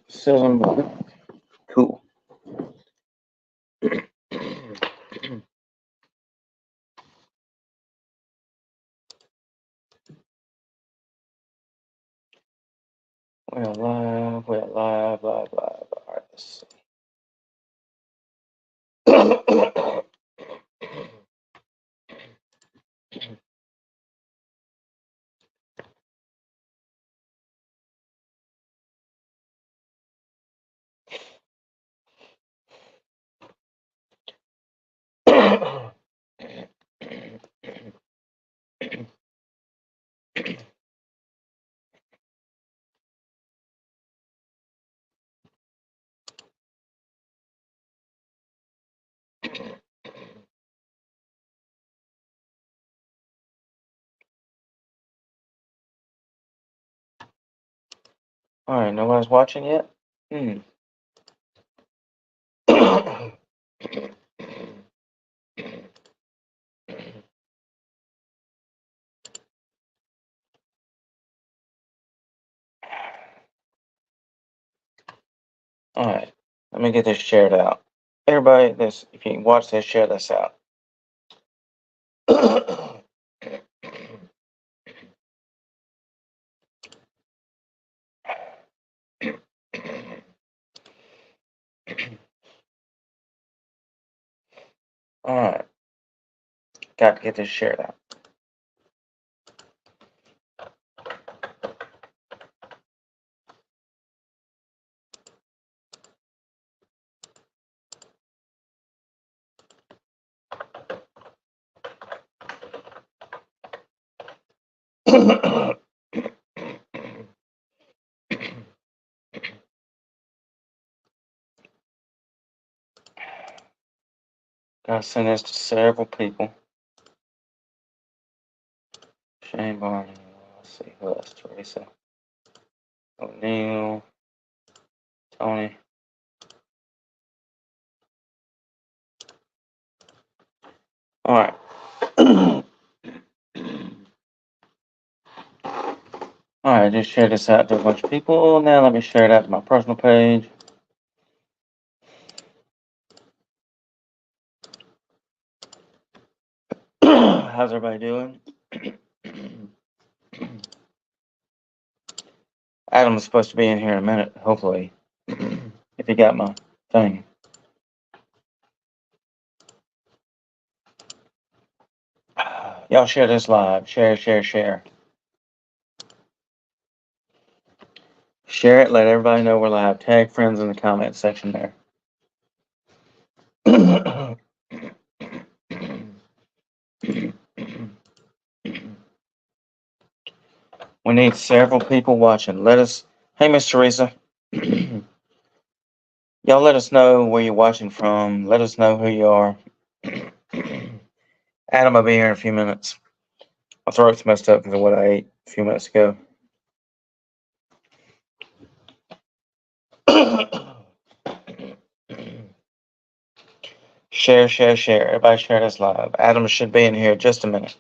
Says I'm back. Cool. We're live. Live. All right, let's see. All right, nobody's watching yet? All right, let me get this shared out. Everybody, if you can watch this, share this out. All right, got to get this shared out. Gotta send this to several people. Shane Barney. Let's see who else. Teresa. O'Neill. Tony. All right. All right, just share this out to a bunch of people. Now let me share it out to my personal page. How's everybody doing? Adam's supposed to be in here in a minute, hopefully, if he got my thing. Y'all share this live. Share. Share it. Let everybody know we're live. Tag friends in the comment section there. We need several people watching. Hey, Miss Teresa. Y'all let us know where you're watching from. Let us know who you are. Adam will be here in a few minutes. My throat's messed up because of what I ate a few minutes ago. Share. Everybody share this live. Adam should be in here in just a minute.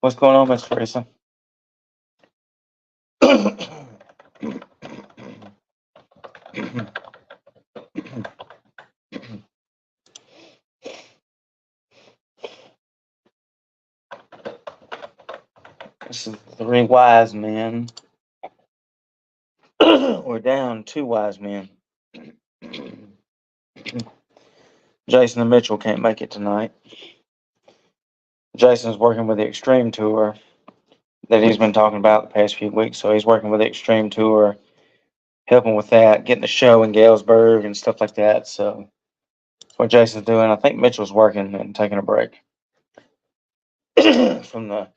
What's going on, Miss Teresa? This is 3 wise men. We're down 2 wise men. Jason and Mitchell can't make it tonight. Jason's working with the Extreme Tour that he's been talking about the past few weeks. So he's working with the Extreme Tour, helping with that, getting the show in Galesburg and stuff like that. So that's what Jason's doing. I think Mitchell's working and taking a break from the.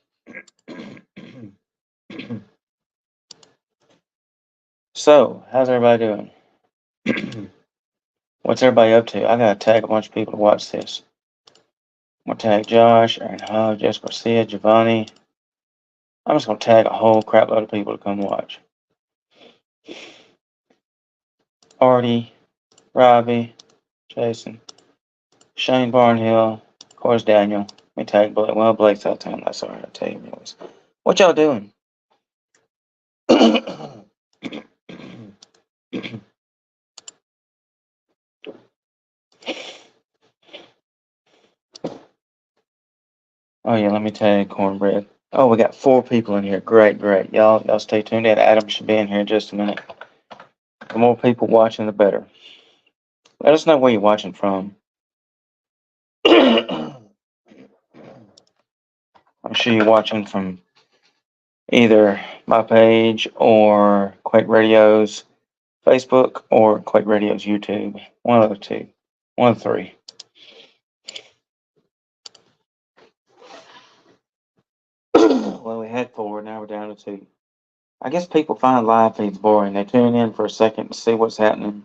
So, how's everybody doing? What's everybody up to? I gotta tag a bunch of people to watch this. I'm gonna tag Josh, Aaron Hogg, Jess Garcia, Giovanni. I'm just gonna tag a whole crap load of people to come watch. Artie, Robbie, Jason, Shane Barnhill, of course Daniel. Let me tag Blake. Well, Blake's out of town. That's alright. I'll tell you anyways. What y'all doing? Oh yeah, let me tag Cornbread. Oh, we got 4 people in here. Great, great. Y'all stay tuned in. Adam should be in here in just a minute. The more people watching, the better. Let us know where you're watching from. I'm sure you're watching from either my page or Quake Radio's Facebook or Quake Radio's YouTube. One of the two. One of the three. Well, we had 4, now we're down to 2. I guess people find live feeds boring. They tune in for a second to see what's happening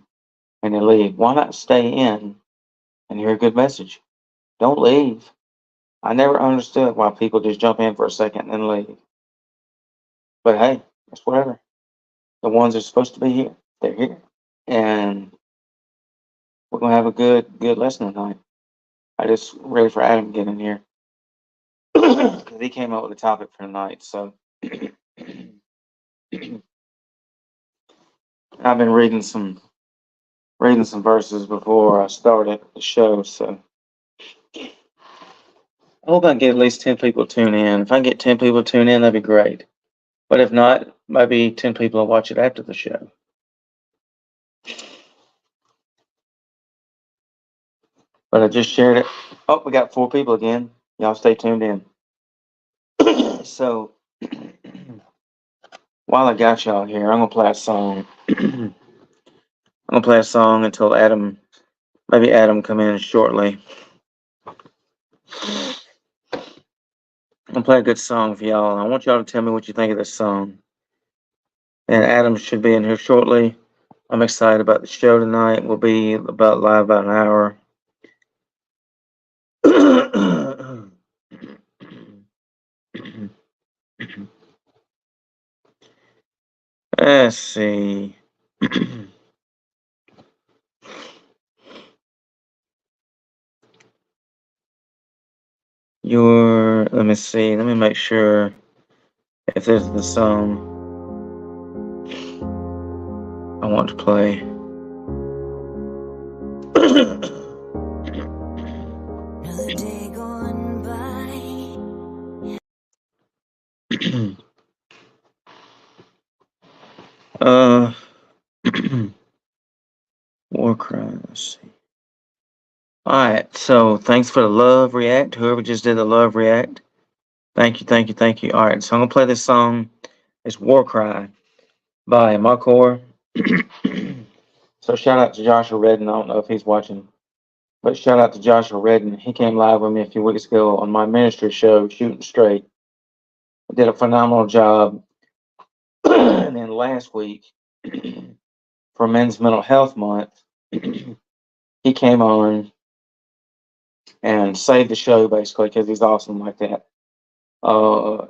and they leave. Why not stay in and hear a good message? Don't leave. I never understood why people just jump in for a second and then leave. But hey, it's whatever. The ones that are supposed to be here, they're here. And we're gonna have a good lesson tonight. I just ready for Adam to get in here. Because he came up with a topic for tonight, so I've been reading some verses before I started the show, so I hope I can get at least 10 people to tune in. If I can get 10 people to tune in, that'd be great. But if not, maybe 10 people will watch it after the show. But I just shared it. Oh, we got 4 people again. Y'all stay tuned in. So, while I got y'all here, I'm gonna play a song. I'm gonna play a song until maybe Adam come in shortly. I'm gonna play a good song for y'all. I want y'all to tell me what you think of this song. And Adam should be in here shortly. I'm excited about the show tonight. We'll be live about an hour. Let's see. Let me see. Let me make sure if this is the song I want to play. Another day gone by. Warcry, let's see. Alright, so thanks for the love react. Whoever just did the love react. Thank you, thank you, thank you. Alright, so I'm gonna play this song. It's Warcry by Makor. So shout out to Joshua Redden. I don't know if he's watching, but shout out to Joshua Redden. He came live with me a few weeks ago on my ministry show, Shooting Straight. Did a phenomenal job. And then last week, for Men's Mental Health Month, he came on and saved the show basically because he's awesome like that.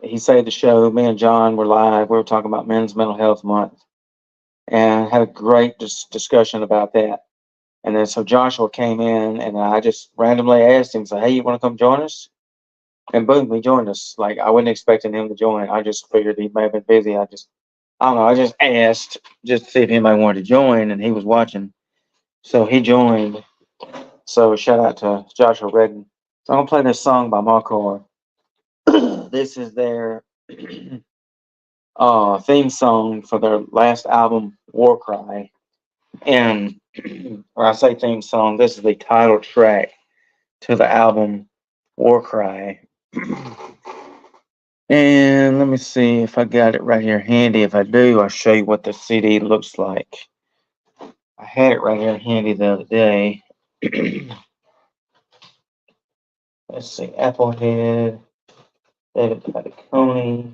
He saved the show. Me and John were live. We were talking about Men's Mental Health Month and had a great discussion about that. And then so Joshua came in and I just randomly asked him, hey, you want to come join us? And boom, he joined us. Like I wasn't expecting him to join. I just figured he may have been busy. I don't know. I just asked just to see if anybody wanted to join and he was watching. So he joined. So shout out to Joshua Redden. So I'm going to play this song by Makor. This is their theme song for their last album, Warcry. And when I say theme song, this is the title track to the album, Warcry. And let me see if I got it right here handy. If I do, I'll show you what the CD looks like. I had it right here handy the other day. Let's see, Applehead, David Paticoni.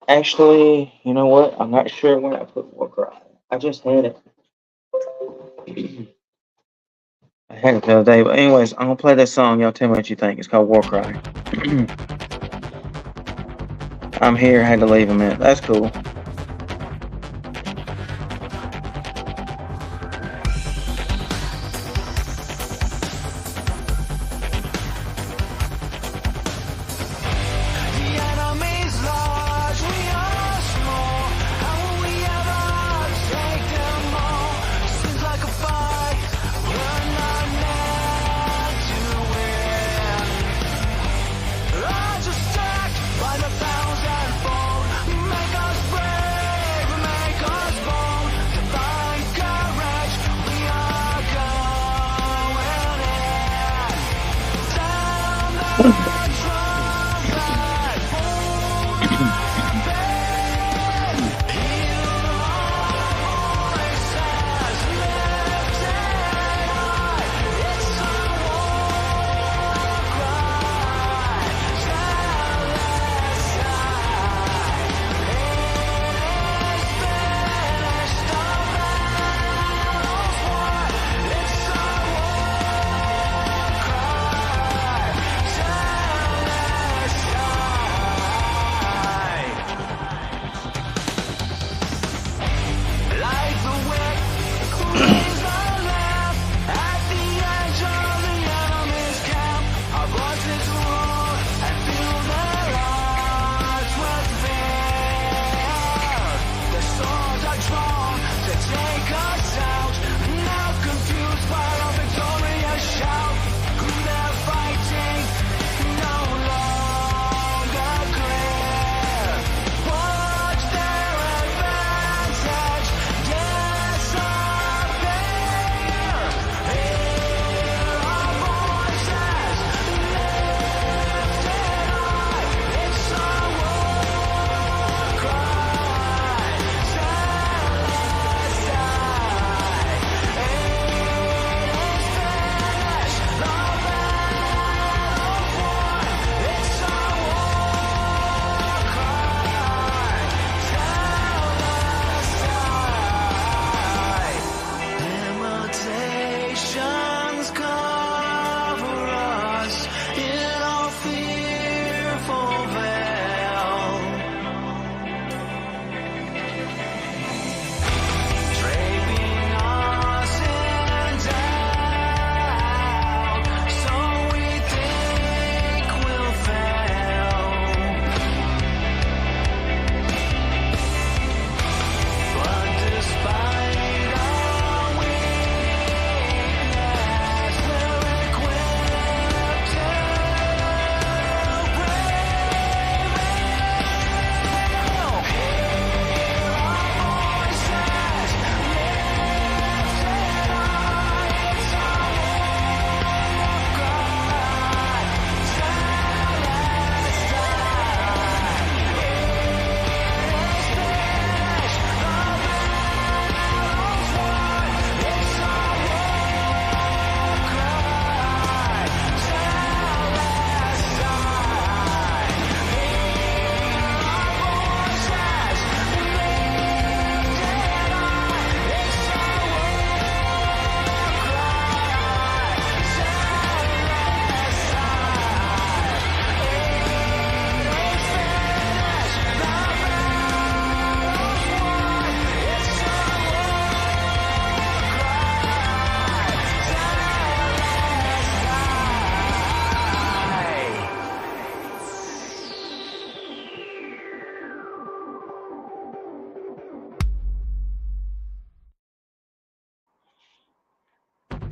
Actually, you know what? I'm not sure when I put Warcry. I just had it. I had it the other day. But anyways, I'm going to play this song. Y'all tell me what you think. It's called Warcry. I'm here. I had to leave a minute. That's cool.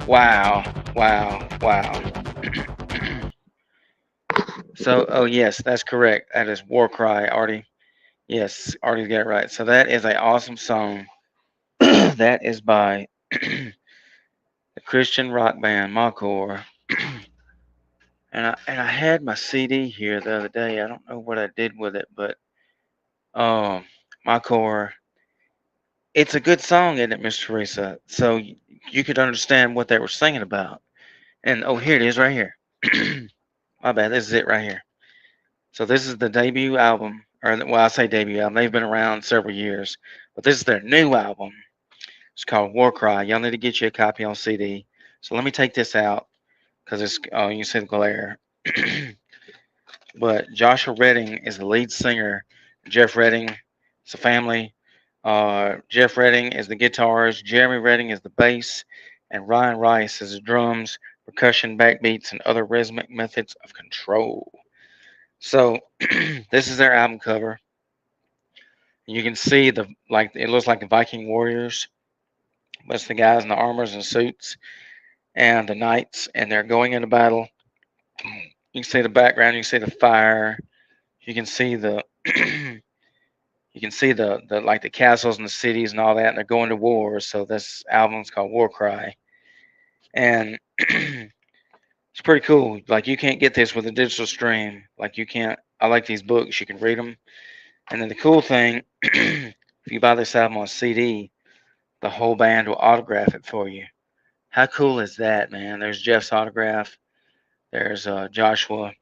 Wow, wow, wow. So, oh yes, that's correct. That is War Cry, Artie. Yes, Artie got it right. So that is a awesome song. That is by the Christian rock band Makor. And I had my CD here the other day. I don't know what I did with it, but um, Makor. It's a good song, isn't it, Miss Teresa? So you could understand what they were singing about. And oh, here it is, right here. My bad. This is it right here. So this is the debut album, or well, I say debut album. They've been around several years, but this is their new album. It's called War Cry. Y'all need to get you a copy on CD. So let me take this out because it's oh, you can see the glare. But Joshua Redding is the lead singer. Jeff Redding, it's a family. Jeff Redding is the guitars. Jeremy Redding is the bass, and Ryan Rice is the drums, percussion, backbeats, and other rhythmic methods of control. So this is their album cover. You can see the like it looks like the Viking warriors, but it's the guys in the armors and suits and the knights, and they're going into battle. You can see the background. You can see the fire. You can see the you can see the like the castles and the cities and all that, and they're going to war. So this album's called War Cry, and it's pretty cool. Like you can't get this with a digital stream. Like you can't. I like these books. You can read them, and then the cool thing, if you buy this album on CD, the whole band will autograph it for you. How cool is that, man? There's Jeff's autograph. There's Joshua.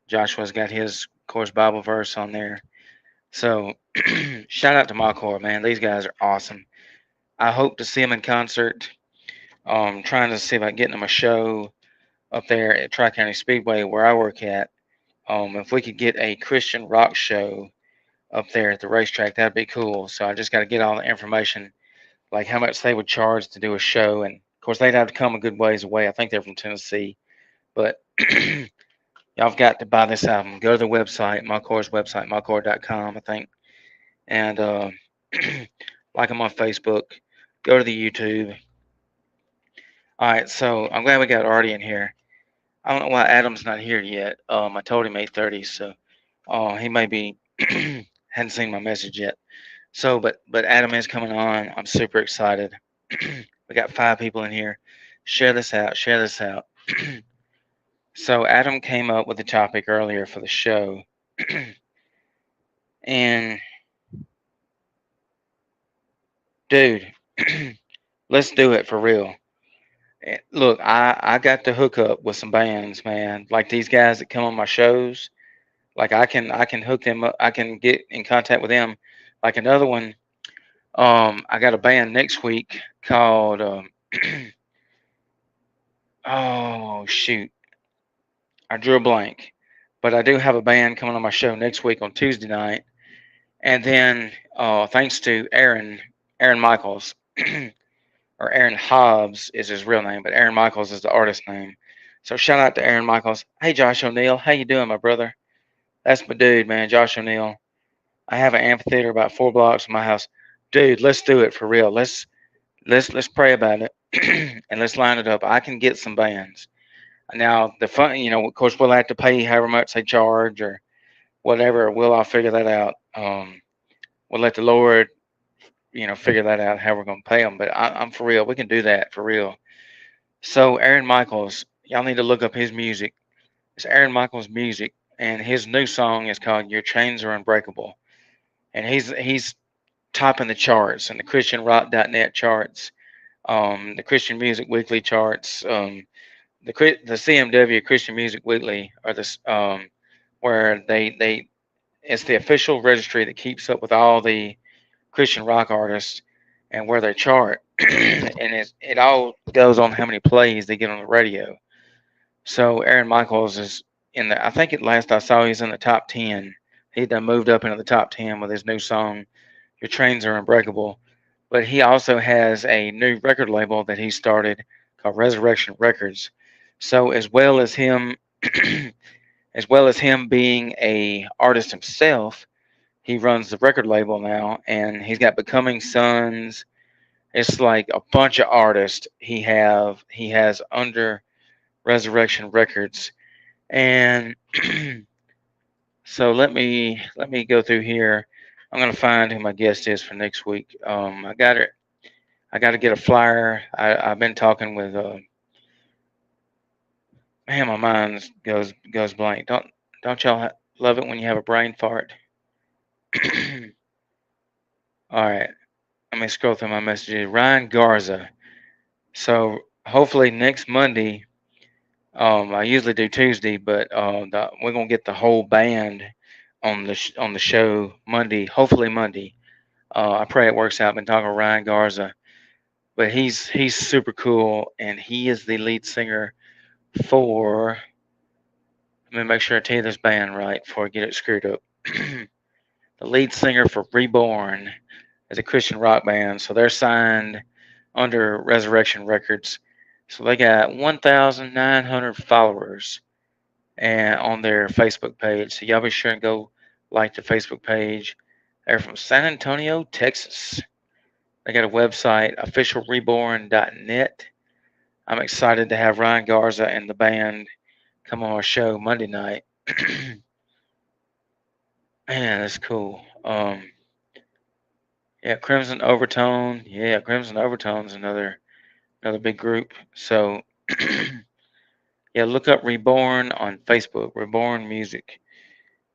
Joshua's got his, of course, Bible verse on there. So shout out to Makor, man. These guys are awesome. I hope to see them in concert. Trying to see about getting them a show up there at Tri County Speedway where I work at. If we could get a Christian rock show up there at the racetrack, that'd be cool. So I just got to get all the information, like how much they would charge to do a show, and of course they'd have to come a good ways away. I think they're from Tennessee, but y'all have got to buy this album. Go to the website, Makor's website, makor.com, I think, and like them on Facebook. Go to the YouTube. All right, so I'm glad we got Artie in here. I don't know why Adam's not here yet. I told him 8:30, so he may be hadn't seen my message yet. So, but Adam is coming on. I'm super excited. We got 5 people in here. Share this out. Share this out. So Adam came up with a topic earlier for the show, and dude, let's do it for real. Look, I got to hook up with some bands, man. Like these guys that come on my shows. Like I can hook them up. I can get in contact with them. Like another one. I got a band next week called oh shoot, I drew a blank. But I do have a band coming on my show next week on Tuesday night. And then thanks to Aaron Michaels, or Aaron Hobbs is his real name, but Aaron Michaels is the artist name. So shout out to Aaron Michaels. Hey Josh O'Neill, how you doing, my brother? That's my dude, man, Josh O'Neill. I have an amphitheater about 4 blocks from my house. Dude, let's do it for real. Let's pray about it and let's line it up. I can get some bands. Now the fun, of course, we'll have to pay however much they charge or whatever. We'll all figure that out. We'll let the Lord, figure that out how we're gonna pay them. But I'm for real. We can do that for real. So Aaron Michaels, y'all need to look up his music. It's Aaron Michaels music, and his new song is called "Your Chains Are Unbreakable." And he's topping the charts and the ChristianRock.net charts, the Christian Music Weekly charts, the CMW Christian Music Weekly, or this where they it's the official registry that keeps up with all the Christian rock artists and where they chart, and it all goes on how many plays they get on the radio. So Aaron Michaels is in the. I think at last I saw he's in the top 10. He done moved up into the top 10 with his new song, "Your Trains Are Unbreakable." But he also has a new record label that he started called Resurrection Records. So as well as him being a artist himself, he runs the record label now, and he's got Becoming Sons. It's like a bunch of artists he has under Resurrection Records. And so let me go through here. I'm gonna find who my guest is for next week. I got to get a flyer. I've been talking with man, my mind goes blank. Don't y'all love it when you have a brain fart? All right, let me scroll through my messages. Ryan Garza. So hopefully next Monday. I usually do Tuesday, but we're gonna get the whole band on on the show Monday. Hopefully Monday. I pray it works out. I've been talking to Ryan Garza, but he's super cool, and he is the lead singer for. Let me make sure I tell you this band right before I get it screwed up. The lead singer for Reborn is a Christian rock band, so they're signed under Resurrection Records. So they got 1,900 followers and on their Facebook page. So y'all be sure and go like the Facebook page. They're from San Antonio, Texas. They got a website, officialreborn.net. I'm excited to have Ryan Garza and the band come on our show Monday night. Man, that's cool. Yeah, Crimson Overtone. Yeah, Crimson Overtone's another big group. So yeah, look up Reborn on Facebook, Reborn Music.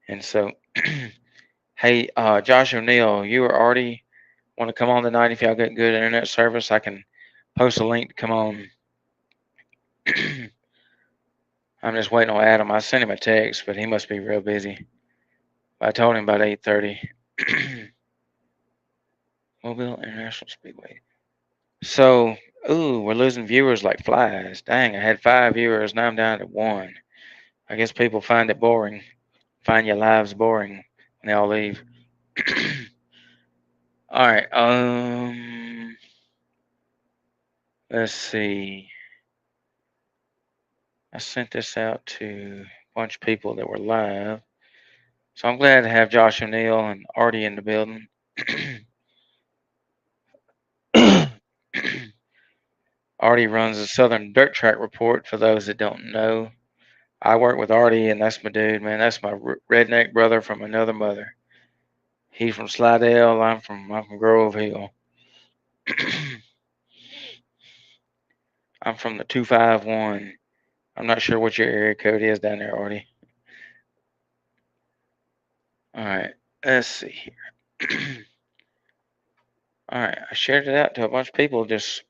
And so hey, Josh O'Neill, you or Artie want to come on tonight? If y'all get good internet service, I can post a link to come on. I'm just waiting on Adam. I sent him a text, but he must be real busy. I told him about 8:30. Mobile International Speedway. So, ooh, we're losing viewers like flies. Dang, I had 5 viewers, now I'm down to one. I guess people find it boring. Find your lives boring when they all leave. All right. Let's see. I sent this out to a bunch of people that were live. So I'm glad to have Josh O'Neill and Artie in the building. Artie runs the Southern Dirt Track Report for those that don't know. I work with Artie, and that's my dude, man. That's my redneck brother from another mother. He's from Slidell. I'm from Grove Hill. I'm from the 251. I'm not sure what your area code is down there, Artie. All right, let's see here. All right, I shared it out to a bunch of people, just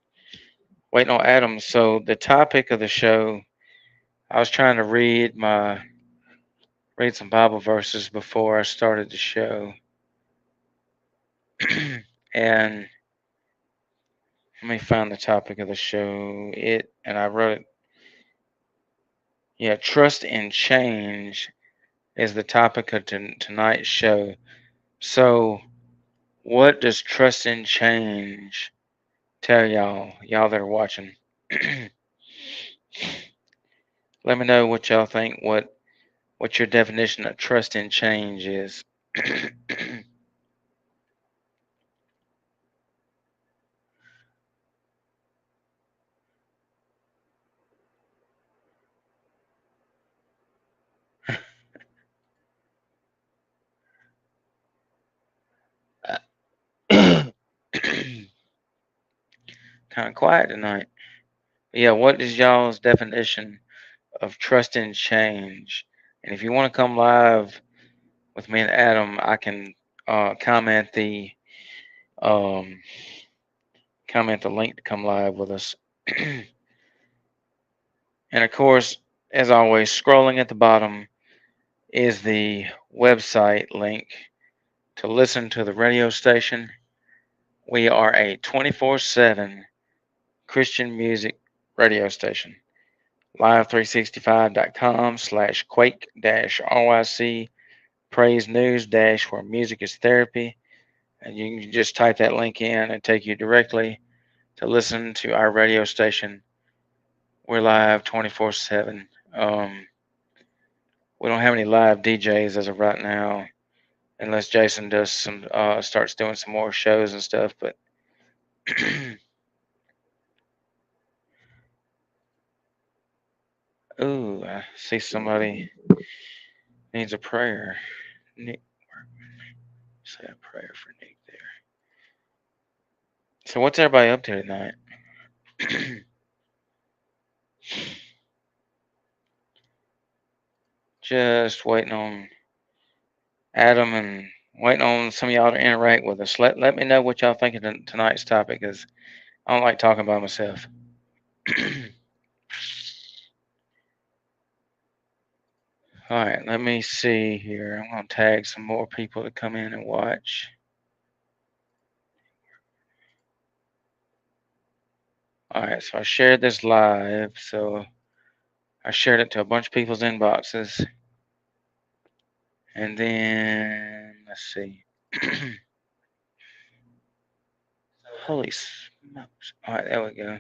waiting on Adam. So the topic of the show, I was trying to read some Bible verses before I started the show, and let me find the topic of the show. I wrote it. Yeah, trust and change is the topic of tonight's show. So, what does trust and change tell y'all that are watching? Let me know what y'all think. What your definition of trust and change is. Kind of quiet tonight. Yeah, what is y'all's definition of trust and change? And if you want to come live with me and Adam, I can comment um, the link to come live with us. And of course, as always, scrolling at the bottom is the website link to listen to the radio station. We are a 24/7 Christian music radio station. Live365.com/Quake-RYC Praise News dash where music is therapy. And you can just type that link in and take you directly to listen to our radio station. We're live 24/7. We don't have any live DJs as of right now, unless Jason does starts doing some more shows and stuff. But Ooh, I see somebody needs a prayer. Nick, say a prayer for Nick there. So what's everybody up to tonight? Just waiting on Adam and waiting on some of y'all to interact with us. Let me know what y'all think of tonight's topic, because I don't like talking by myself. All right, let me see here. I'm going to tag some more people to come in and watch. All right, so I shared this live. So I shared it to a bunch of people's inboxes. And then, let's see. Holy smokes. All right, there we go.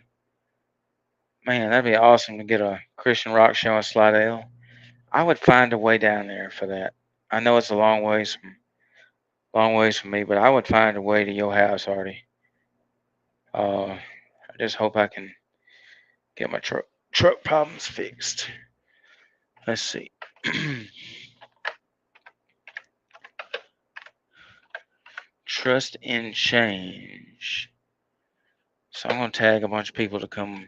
Man, that'd be awesome to get a Christian rock show in Slidell. I would find a way down there for that. I know it's a long ways from me, but I would find a way to your house, Artie. I just hope I can get my truck problems fixed. Let's see. Trust in change. So I'm gonna tag a bunch of people to come.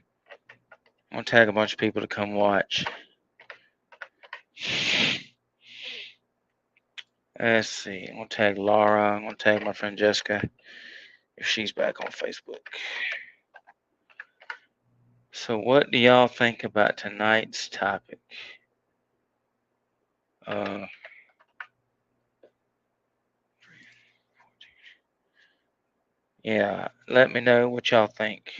I'm gonna tag a bunch of people to come watch. Let's see. I'm gonna tag Laura. I'm gonna tag my friend Jessica if she's back on Facebook. So what do y'all think about tonight's topic? Yeah, let me know what y'all think.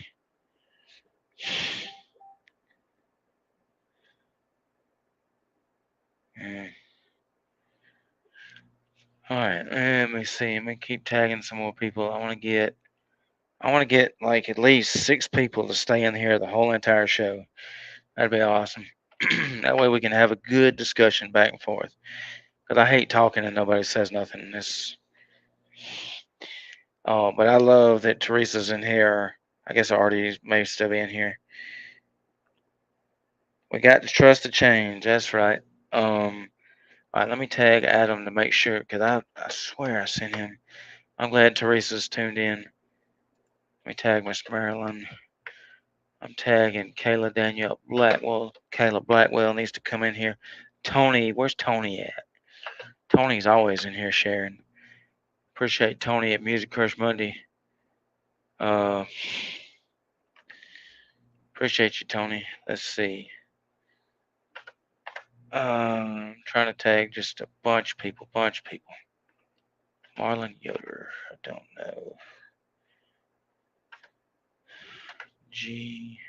Mm. All right, let me see. Let me keep tagging some more people. I want to get like at least 6 people to stay in here the whole entire show. That'd be awesome. That way we can have a good discussion back and forth. Cause I hate talking and nobody says nothing. But I love that Teresa's in here. I guess Artie may still be in here. We got to trust the change. That's right. All right, let me tag Adam to make sure, cause I swear I sent him. I'm glad Teresa's tuned in. Let me tag Miss Marilyn. I'm tagging Kayla Danielle Blackwell. Kayla Blackwell needs to come in here. Tony, where's Tony at? Tony's always in here sharing. Appreciate Tony at Music Crush Monday. Appreciate you, Tony. Let's see. I'm trying to tag just a bunch of people. Marlon Yoder. I don't know. G.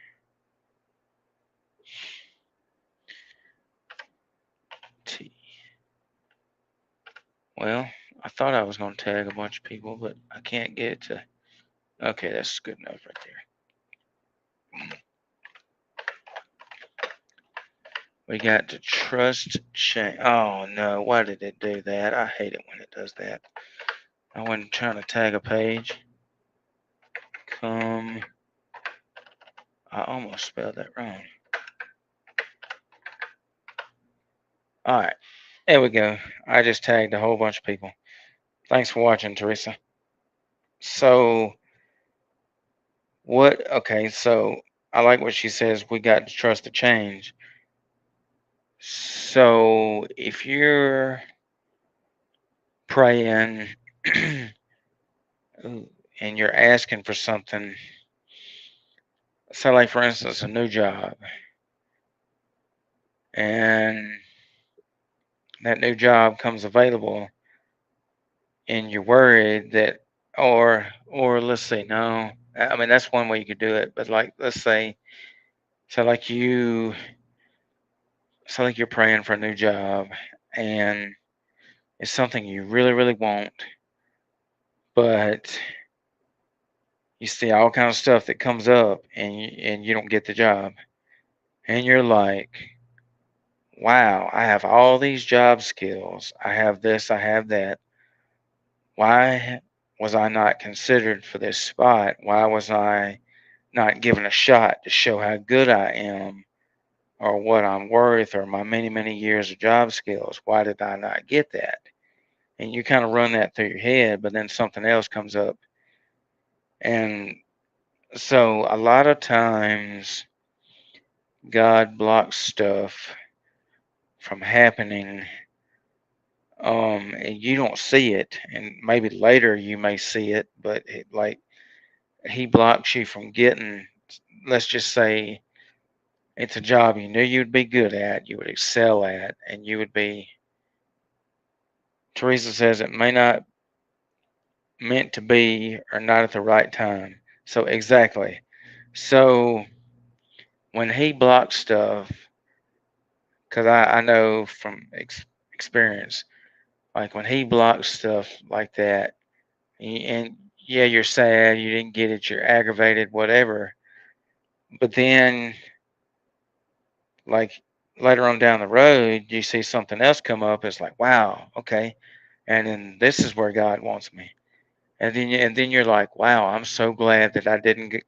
T. Well, I thought I was going to tag a bunch of people, but I can't get it to. Okay, that's good enough right there. We got to trust change. Oh no, why did it do that? I hate it when it does that. I wasn't trying to tag a page. Come. I almost spelled that wrong. All right, there we go. I just tagged a whole bunch of people. Thanks for watching, Teresa. So, what? Okay, so I like what she says. We got to trust the change. So, if you're praying and you're asking for something, say, like for instance, a new job, and that new job comes available, and you're worried that, or let's say, no, I mean that's one way you could do it, but like let's say, so like you, so like you're praying for a new job, and it's something you really, really want, but you see all kind of stuff that comes up, and you don't get the job, and you're like, wow, I have all these job skills, I have this, I have that. Why? was I not considered for this spot? Why was I not given a shot to show how good I am or what I'm worth or my many, many years of job skills? Why did I not get that? And you kind of run that through your head, but then something else comes up. And so a lot of times God blocks stuff from happening, and you don't see it, and maybe later you may see it, but like he blocks you from getting, let's just say it's a job you knew you'd be good at, you would excel at, and you would be, Teresa says it may not meant to be or not at the right time. So exactly. So when he blocks stuff, because I know from experience, like when he blocks stuff like that, and yeah, you're sad, you didn't get it, you're aggravated, whatever. But then, like later on down the road, you see something else come up. It's like, wow, okay, and then this is where God wants me. And then you're like, wow, I'm so glad that I didn't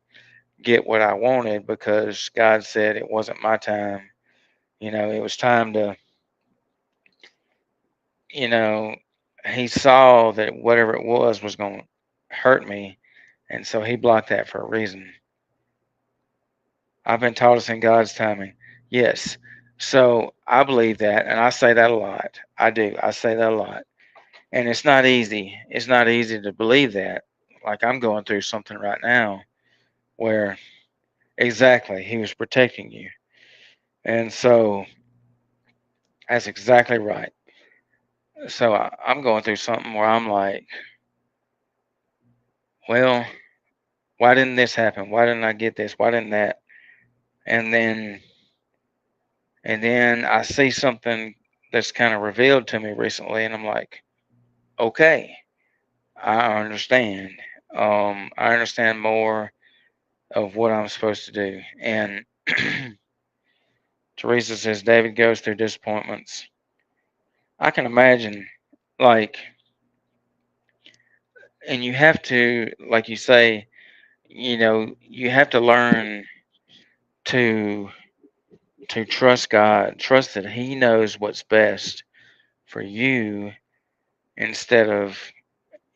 get what I wanted because God said it wasn't my time. It was time to, you know, He saw that whatever it was going to hurt me, and so He blocked that for a reason. I've been taught it's in God's timing. Yes. So I believe that, and I say that a lot. I do. I say that a lot. And it's not easy. It's not easy to believe that. Like I'm going through something right now where exactly He was protecting you. And so that's exactly right. So I'm going through something where I'm like, well, why didn't this happen? Why didn't I get this? Why didn't that? And then and then I see something that's kind of revealed to me recently, and I'm like, okay, I understand. I understand more of what I'm supposed to do. And Teresa says David goes through disappointments. I can imagine, like, and you have to, like you say, you have to learn to trust God, trust that He knows what's best for you instead of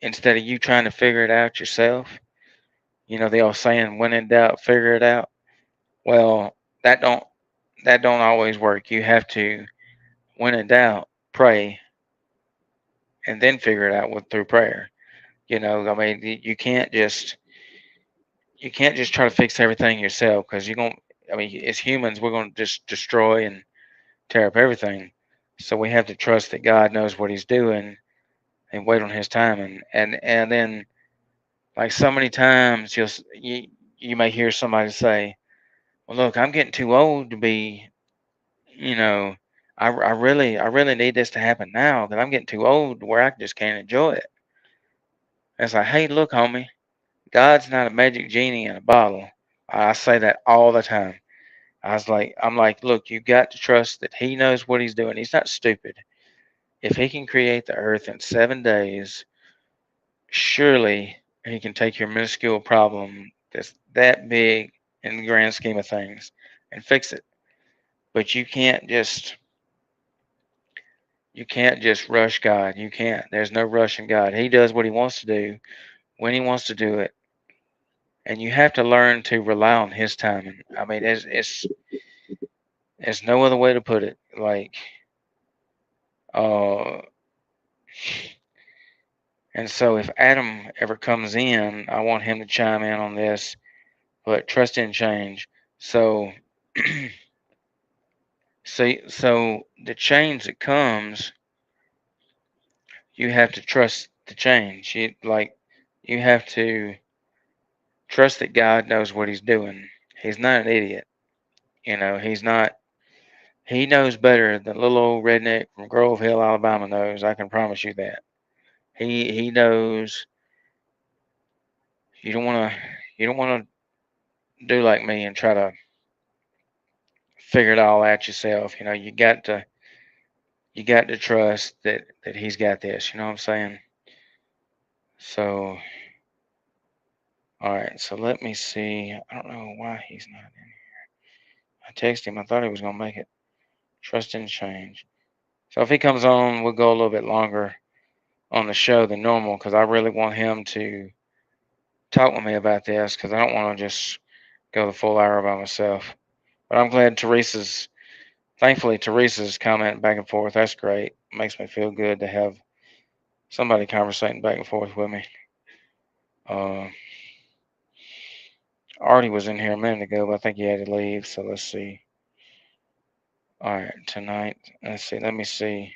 you trying to figure it out yourself. The old saying, when in doubt, figure it out. Well, that don't that don't always work. You have to, when in doubt, pray and then figure it out through prayer. I mean, you can't just try to fix everything yourself because you're going. I mean, as humans, we're going to just destroy and tear up everything. So we have to trust that God knows what He's doing and wait on His timing. And then, like so many times, you may hear somebody say, "Well, look, I'm getting too old to be, you know, I really need this to happen now that I'm getting too old to where I just can't enjoy it." And it's like, hey, look, homie, God's not a magic genie in a bottle. I say that all the time. I'm like, look, you got to trust that He knows what He's doing. He's not stupid. If He can create the earth in 7 days, surely He can take your minuscule problem that's that big in the grand scheme of things and fix it. But you can't just rush God. You can't. There's no rushing God. He does what He wants to do when He wants to do it, and you have to learn to rely on His timing. I mean, there's no other way to put it. Like, uh, and so if Adam ever comes in, I want him to chime in on this. But trust in change. So, so the change that comes, you have to trust the change. You have to trust that God knows what He's doing. He's not an idiot. He's not. He knows better than little old redneck from Grove Hill, Alabama knows. I can promise you that. He knows. You don't want to do like me and try to figure it all out yourself. You got to trust that He's got this. You know what I'm saying? So, all right. So let me see. I don't know why he's not in. I texted him. I thought he was gonna make it. Trust and change. So if he comes on, we'll go a little bit longer on the show than normal because I really want him to talk with me about this because I don't want to just go the full hour by myself. But I'm glad thankfully, Teresa's comment back and forth. That's great. Makes me feel good to have somebody conversating back and forth with me. Uh, Artie was in here a minute ago, but I think he had to leave. So let's see. All right, tonight. Let's see. Let me see.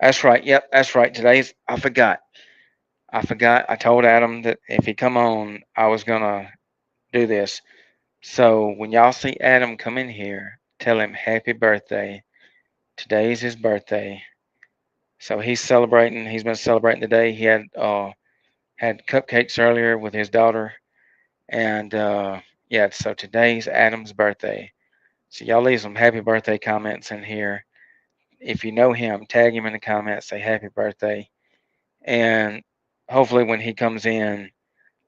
That's right. Yep, that's right. Today's. I forgot. I forgot. I told Adam that if he come on, I was gonna do this. So when y'all see Adam come in here, tell him happy birthday. Today's his birthday. So he's celebrating. He's been celebrating today. He had cupcakes earlier with his daughter, and yeah. So today's Adam's birthday. So y'all leave some happy birthday comments in here. If you know him, tag him in the comments. Say happy birthday, and hopefully when he comes in,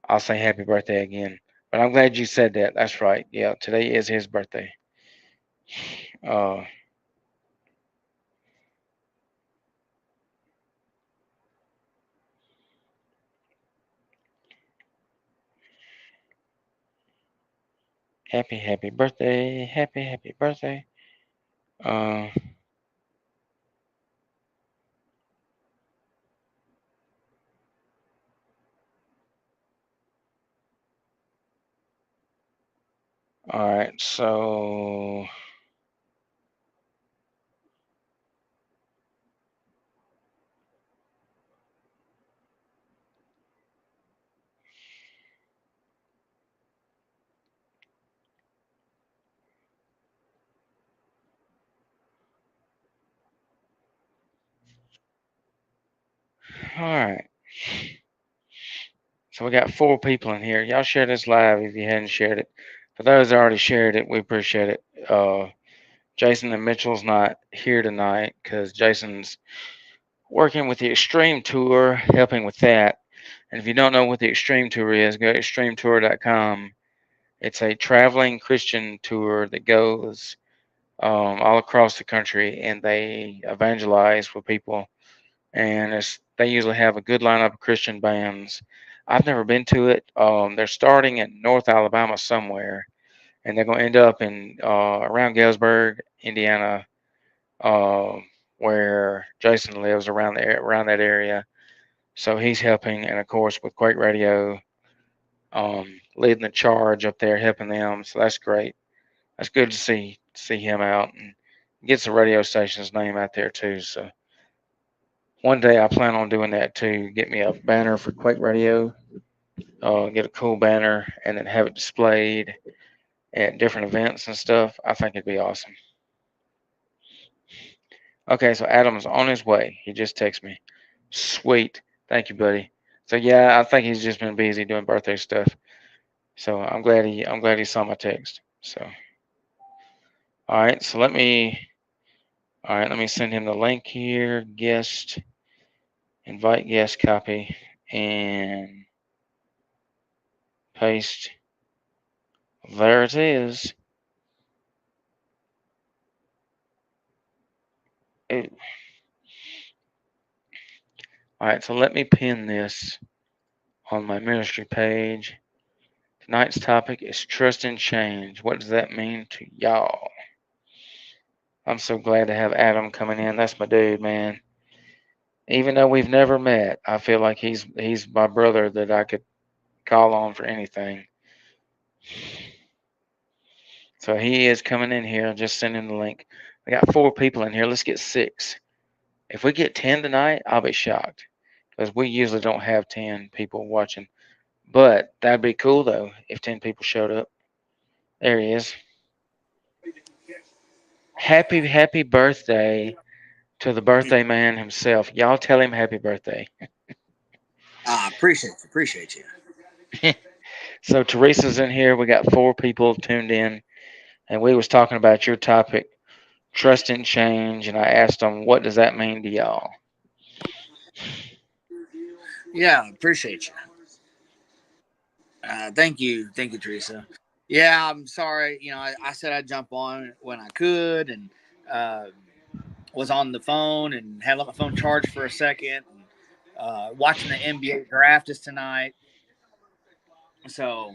I'll say happy birthday again. But I'm glad you said that. That's right. Yeah, today is his birthday. Uh, happy birthday. Happy birthday. Uh, all right. So, all right. So we got 4 people in here. Y'all share this live if you hadn't shared it. For those that already shared it, we appreciate it. Jason and Mitchell's not here tonight because Jason's working with the Extreme Tour, helping with that. And if you don't know what the Extreme Tour is, go to extremetour.com. It's a traveling Christian tour that goes all across the country, and they evangelize with people. And they usually have a good lineup of Christian bands. I've never been to it. They're starting in North Alabama somewhere, and they're going to end up in around Galesburg, Indiana, uh, where Jason lives around that area. So he's helping, and of course with Quake Radio, leading the charge up there, helping them. So that's great. That's good to see him out and gets the radio station's name out there too. So one day I plan on doing that too. Get me a banner for Quake Radio, get a cool banner, and then have it displayed at different events and stuff. I think it'd be awesome. Okay, so Adam's on his way. He just texted me. Sweet. Thank you, buddy. So yeah, I think he's just been busy doing birthday stuff. So I'm glad he saw my text. So all right, so let me send him the link here. Guest, invite guest, copy, and paste. There it is. Ooh. All right, so let me pin this on my ministry page. Tonight's topic is trust and change. What does that mean to y'all? I'm so glad to have Adam coming in. That's my dude, man. Even though we've never met, I feel like he's my brother that I could call on for anything. So he is coming in here. Just sending the link. We got 4 people in here. Let's get 6. If we get 10 tonight, I'll be shocked because we usually don't have 10 people watching. But that'd be cool though if 10 people showed up. There he is. Happy birthday to the birthday man himself. Y'all tell him happy birthday. Appreciate you. So Teresa's in here. We got 4 people tuned in, and we was talking about your topic, trust and change, and I asked them, what does that mean to y'all? Yeah, appreciate you. Thank you, Teresa. Yeah, I'm sorry. I said I'd jump on when I could, and uh, was on the phone and had let my phone charge for a second. And, watching the NBA draft is tonight, so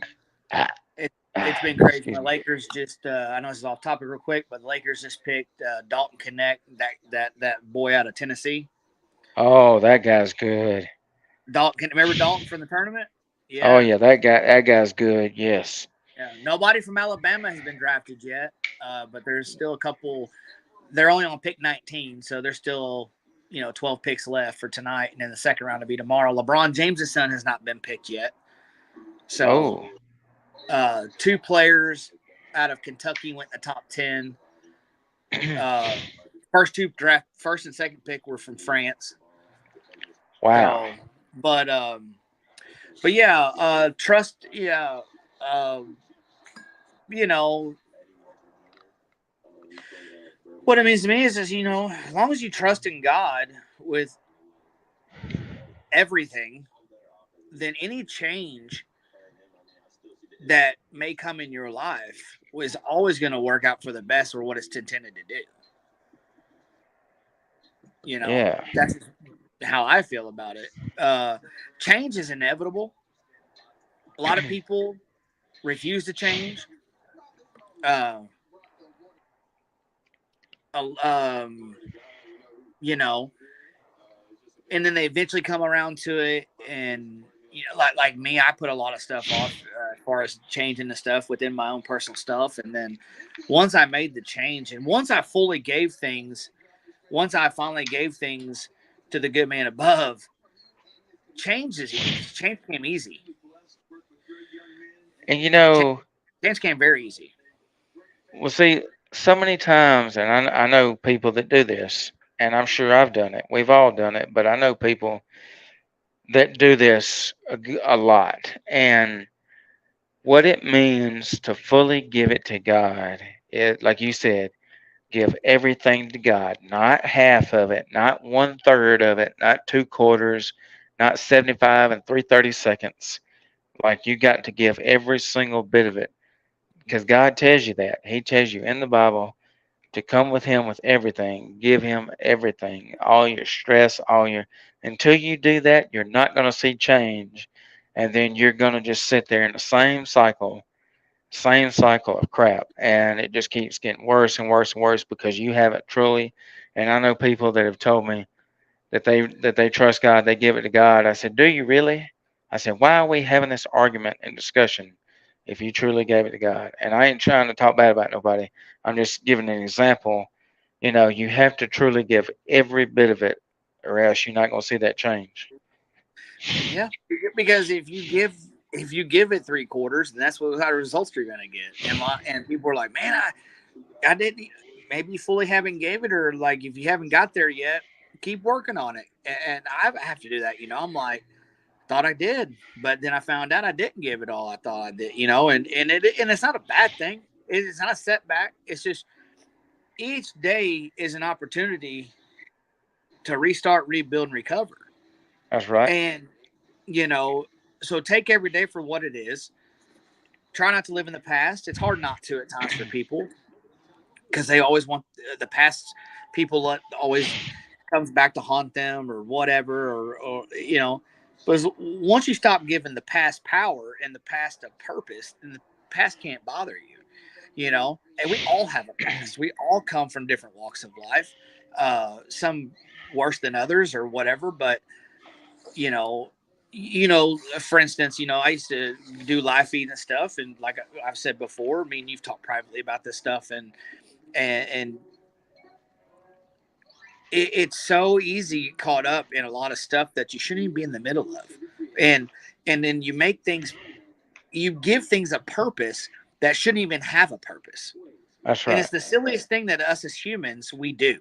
Ah, it, it's ah, been crazy. excuse My me. Lakers just I know this is off topic real quick, but the Lakers just picked Dalton Connect, that boy out of Tennessee. Oh, that guy's good. Dalton, remember Dalton from the tournament? Oh Yeah, yeah, that guy's good. Yes. yeah. Nobody from Alabama has been drafted yet, but there's still a couple. They're only on pick 19, so there's still 12 picks left for tonight, and then the second round will be tomorrow. LeBron James' son has not been picked yet, so Oh. two players out of Kentucky went in the top 10. Uh, first and second pick were from France. Wow. So, but yeah, trust. Yeah, um, you know what it means to me is as long as you trust in God with everything, then any change that may come in your life is always going to work out for the best or what it's intended to do. Yeah. That's how I feel about it. Uh, Change is inevitable. A lot of people refuse to change. Uh, um, you know, and then they eventually come around to it. And like me, I put a lot of stuff off as far as changing the stuff within my own personal stuff. And then once I made the change, and once I finally gave things to the good man above, change came easy. And Change, change came very easy. well, see, so many times, and I know people that do this, and I'm sure I've done it. We've all done it, but I know people that do this a lot. And what it means to fully give it to God is, like you said, give everything to God, not half of it, not one third of it, not two quarters, not 75 and 3/32. Like you got to give every single bit of it because God tells you that. He tells you in the Bible to come with Him with everything, give Him everything, all your stress, all your. Until you do that, you're not going to see change. And then you're going to just sit there in the same cycle of crap. And it just keeps getting worse and worse and worse because you haven't truly. And I know people that have told me that they trust God, they give it to God. I said, "Do you really?" I said, "Why are we having this argument and discussion if you truly gave it to God?" And I ain't trying to talk bad about nobody. I'm just giving an example. You have to truly give every bit of it, or else you're not going to see that change. Yeah, because if you give it three quarters, then that's what kind of results you're going to get. And people are like, man, I didn't maybe you fully haven't gave it, or like if you haven't got there yet, keep working on it. And I have to do that. I'm like, thought I did, but then I found out I didn't give it all I thought I did. And it's not a bad thing. It's not a setback. It's just each day is an opportunity to restart, rebuild, and recover. That's right. And you know, so take every day for what it is. Try not to live in the past. It's hard not to at times for people because they always want the past. People always comes back to haunt them or whatever, or. But once you stop giving the past power and the past a purpose, then the past can't bother you. And we all have a past. We all come from different walks of life. Some worse than others or whatever, but you know, for instance, I used to do live feed and stuff, and like I've said before, I mean, you've talked privately about this stuff, and it's so easy caught up in a lot of stuff that you shouldn't even be in the middle of, and and then you give things a purpose that shouldn't even have a purpose, That's and right. it's the silliest thing that us as humans we do,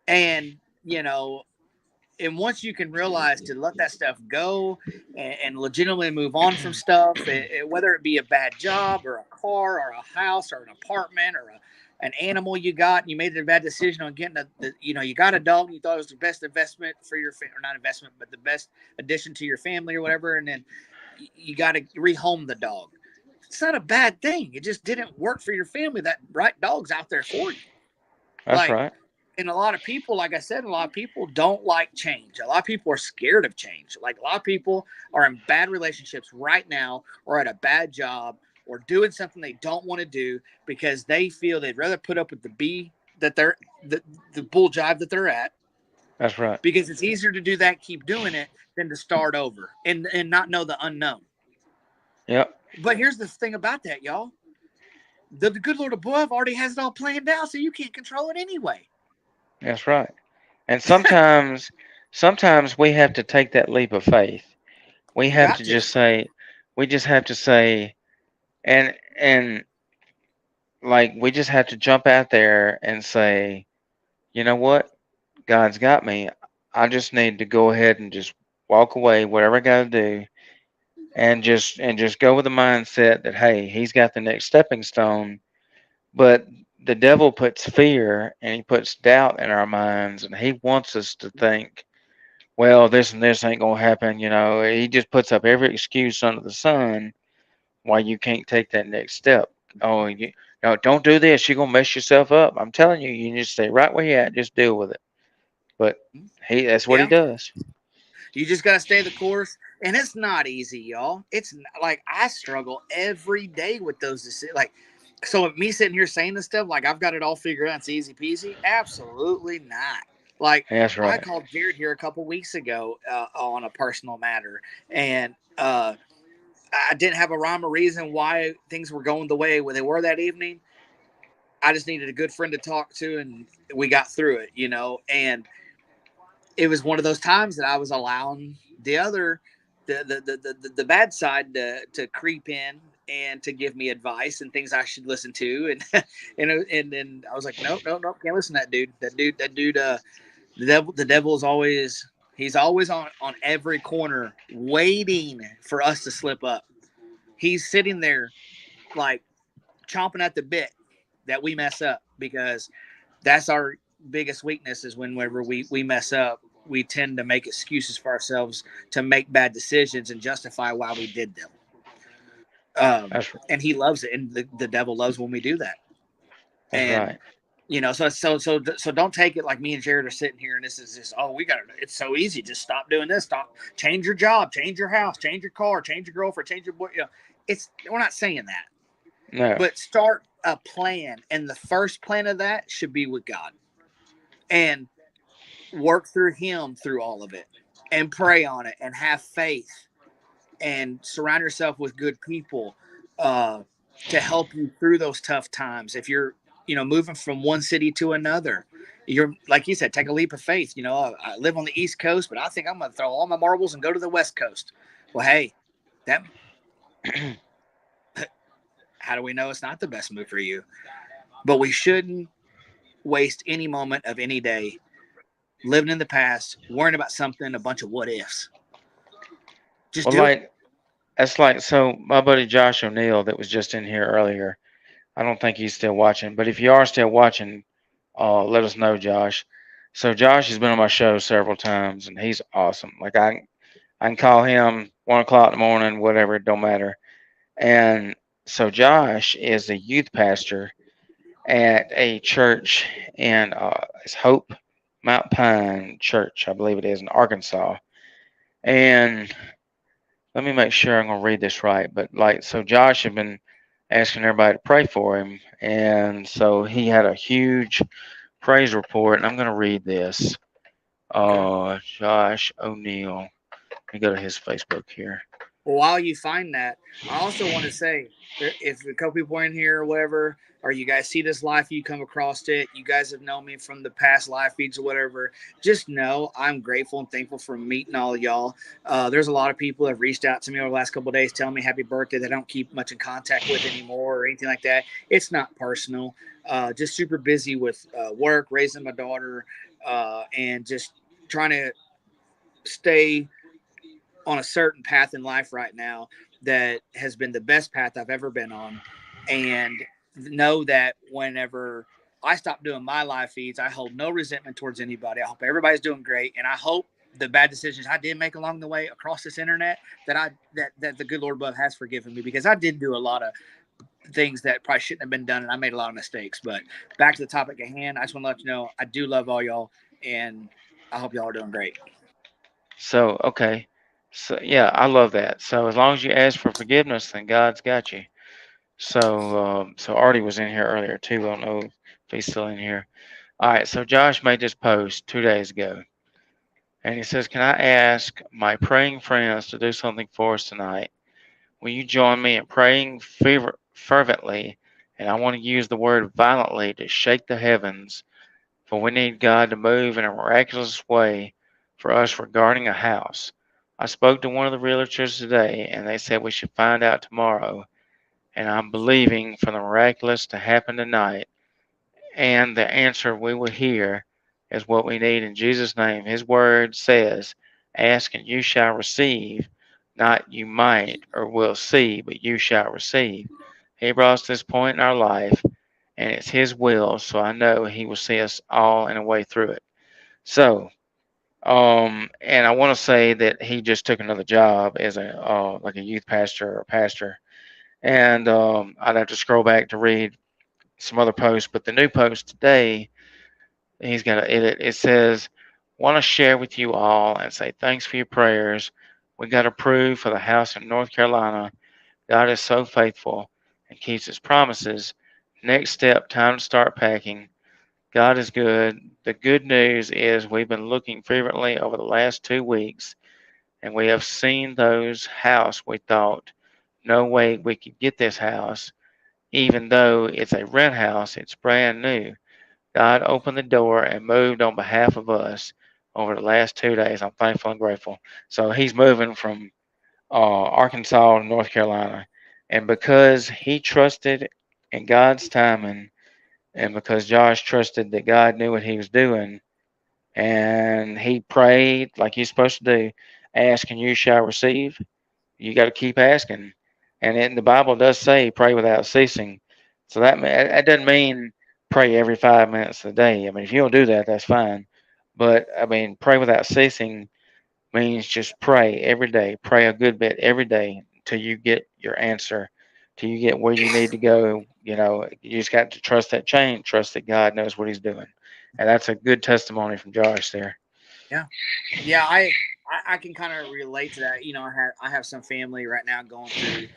and you know and once you can realize to let that stuff go and legitimately move on from stuff, whether it be a bad job or a car or a house or an apartment or an animal you got, and you made a bad decision on getting you got a dog, and you thought it was the best investment for your or not investment, but the best addition to your family or whatever, and then you got to rehome the dog. It's not a bad thing. It just didn't work for your family. That right dog's out there for you. That's Like, right. and a lot of people, like I said, a lot of people don't like change. A lot of people are scared of change. Like, a lot of people are in bad relationships right now, or at a bad job, or doing something they don't want to do because they feel they'd rather put up with the bull jive that they're at, That's right. because it's easier to do that, keep doing it, than to start over and not know the unknown. Yep. But here's the thing about that, y'all. The good Lord above already has it all planned out, so you can't control it anyway. That's right. And sometimes we have to take that leap of faith. We You have got to to. just say, we just have to say, and like we just have to jump out there and say, you know what? God's got me. I just need to go ahead and just walk away, whatever I got to do, and just go with the mindset that hey, He's got the next stepping stone. But the devil puts fear and he puts doubt in our minds, and he wants us to think, well, this and this ain't gonna happen. He just puts up every excuse under the sun why you can't take that next step. Oh, no, don't do this. You're gonna mess yourself up. I'm telling you, you just stay right where you're at. Just deal with it. But that's what he Yeah. does. You just got to stay the course. And it's not easy, y'all. It's like I struggle every day with those decisions. Like, so me sitting here saying this stuff, like I've got it all figured out, it's easy peasy. Absolutely not. Like, That's I right. called Jared here a couple weeks ago on a personal matter, and I didn't have a rhyme or reason why things were going the way they were that evening. I just needed a good friend to talk to, and we got through it, And it was one of those times that I was allowing the bad side to creep in and to give me advice and things I should listen to, and I was like, nope, nope, nope, can't listen to that dude. The devil is always, he's always on every corner waiting for us to slip up. He's sitting there like chomping at the bit that we mess up, because that's our biggest weakness, is whenever we mess up, we tend to make excuses for ourselves to make bad decisions and justify why we did them. That's And he loves it, and the devil loves when we do that. that's And right. so don't take it like me and Jared are sitting here and this is just, oh, we got it, it's so easy, just stop doing this, stop, change your job, change your house, change your car, change your girlfriend, change your boy. It's, we're not saying that, No. but start a plan, and the first plan of that should be with God, and work through Him through all of it, and pray on it, and have faith, and surround yourself with good people uh, to help you through those tough times. If you're, moving from one city to another, you're, like you said, take a leap of faith. I live on the East Coast, but I think I'm going to throw all my marbles and go to the West Coast. Well, hey, that how do we know it's not the best move for you? But we shouldn't waste any moment of any day living in the past, worrying about something, a bunch of what ifs. Just Well, do it. like that's like so. My buddy Josh O'Neill that was just in here earlier. I don't think he's still watching, but if you are still watching, let us know, Josh. So Josh has been on my show several times, and he's awesome. Like I can call him 1 o'clock in the morning, whatever, it don't matter. And so Josh is a youth pastor at a church in it's Hope Mount Pine Church, I believe it is, in Arkansas. And let me make sure I'm gonna read this right. But like, so Josh had been asking everybody to pray for him, and so he had a huge praise report, and I'm gonna read this. Okay. Josh O'Neill. Let me go to his Facebook here. Well, while you find that, I also want to say, if a couple people are in here or whatever, or you guys see this live, you come across it, you guys have known me from the past live feeds or whatever, just know I'm grateful and thankful for meeting all of y'all. There's a lot of people that have reached out to me over the last couple of days telling me happy birthday that I don't keep much in contact with anymore or anything like that. It's not personal. Just super busy with work, raising my daughter, and just trying to stay on a certain path in life right now that has been the best path I've ever been on. And know that whenever I stopped doing my live feeds. I hold no resentment towards anybody. I hope everybody's doing great, and I hope the bad decisions I did make along the way across this internet that the good Lord above has forgiven me, because I did do a lot of things that probably shouldn't have been done, and I made a lot of mistakes. But back to the topic at hand, I just want to let you know I do love all y'all, and I hope y'all are doing great. So, okay. So, yeah, I love that. So, as long as you ask for forgiveness, then God's got you. So Artie was in here earlier too. I don't know if he's still in here. All right. So, Josh made this post 2 days ago, and he says, "Can I ask my praying friends to do something for us tonight? Will you join me in praying fervently? And I want to use the word violently to shake the heavens, for we need God to move in a miraculous way for us regarding a house. I spoke to one of the realtors today, and they said we should find out tomorrow. And I'm believing for the miraculous to happen tonight. And the answer we will hear is what we need in Jesus' name. His word says, ask and you shall receive, not you might or will see, but you shall receive. He brought us to this point in our life, and it's His will, so I know He will see us all in a way through it. So, and I want to say that he just took another job as a like a youth pastor or pastor, and I'd have to scroll back to read some other posts, but the new post today, he's got to edit. It says, "Want to share with you all and say thanks for your prayers. We got approved for the house in North Carolina. God is so faithful and keeps His promises. Next step, time to start packing. God is good. The good news is we've been looking fervently over the last 2 weeks, and we have seen those house we thought no way we could get this house. Even though it's a rent house, it's brand new. God opened the door and moved on behalf of us over the last 2 days. I'm thankful and grateful." So he's moving from Arkansas to North Carolina. And because he trusted in God's timing, and because Josh trusted that God knew what he was doing, and he prayed like he's supposed to do, ask and you shall receive. You got to keep asking. And the Bible does say pray without ceasing. So that doesn't mean pray every 5 minutes a day. I mean, if you don't do that, that's fine. But I mean, pray without ceasing means just pray every day. Pray a good bit every day till you get your answer, till you get where you need to go. You know, you just got to trust that change, trust that God knows what He's doing. And that's a good testimony from Josh there. Yeah, yeah, I can kind of relate to that. I have some family right now going through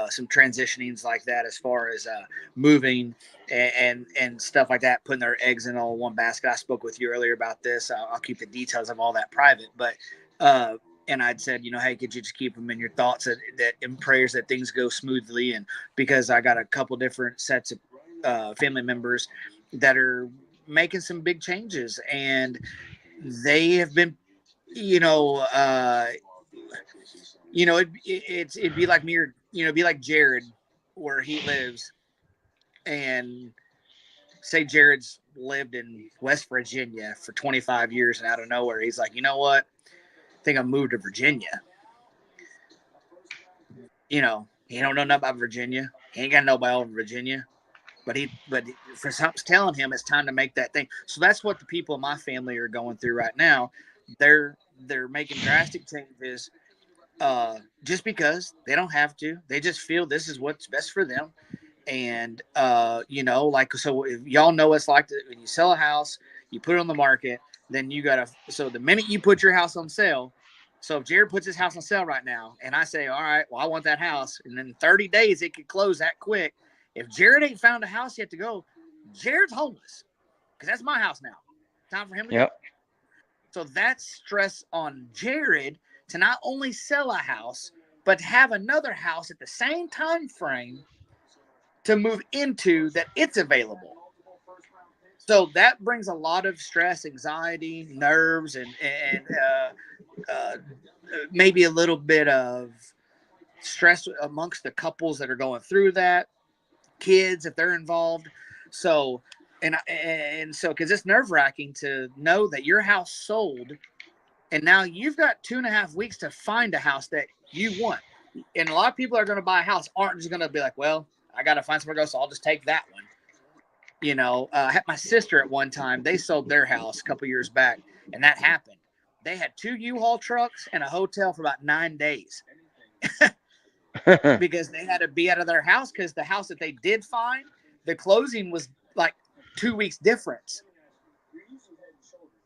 some transitionings like that, as far as moving and stuff like that, putting their eggs in all one basket. I spoke with you earlier about this. I'll keep the details of all that private, but uh, and I'd said, hey, could you just keep them in your thoughts, that in prayers, that things go smoothly, and because I got a couple different sets of family members that are making some big changes, and they have been, you know, uh, it'd be like me, or it'd be like Jared, where he lives, and say Jared's lived in West Virginia for 25 years, and out of nowhere he's like, you know what? I think I'm moved to Virginia. He don't know nothing about Virginia. He ain't got nobody over Virginia. But for something's telling him it's time to make that thing. So that's what the people in my family are going through right now. They're making drastic changes, just because they don't have to. They just feel this is what's best for them. And like, so if y'all know, it's like when you sell a house, you put it on the market, then you gotta. So the minute you put your house on sale, so if Jared puts his house on sale right now, and I say, all right, well, I want that house, and then 30 days it could close that quick. If Jared ain't found a house yet to go, Jared's homeless, because that's my house now. Time for him to go. Yep. So that's stress on Jared to not only sell a house, but have another house at the same time frame to move into, that it's available. So that brings a lot of stress, anxiety, nerves, and maybe a little bit of stress amongst the couples that are going through that, kids if they're involved. So so because it's nerve wracking to know that your house sold, and now you've got 2.5 weeks to find a house that you want. And a lot of people are going to buy a house aren't just going to be like, well, I got to find somewhere to go, so I'll just take that one. You know, I had my sister at one time. They sold their house a couple years back, and that happened. They had 2 U-Haul trucks and a hotel for about 9 days because they had to be out of their house because the house that they did find, the closing was like 2 weeks difference.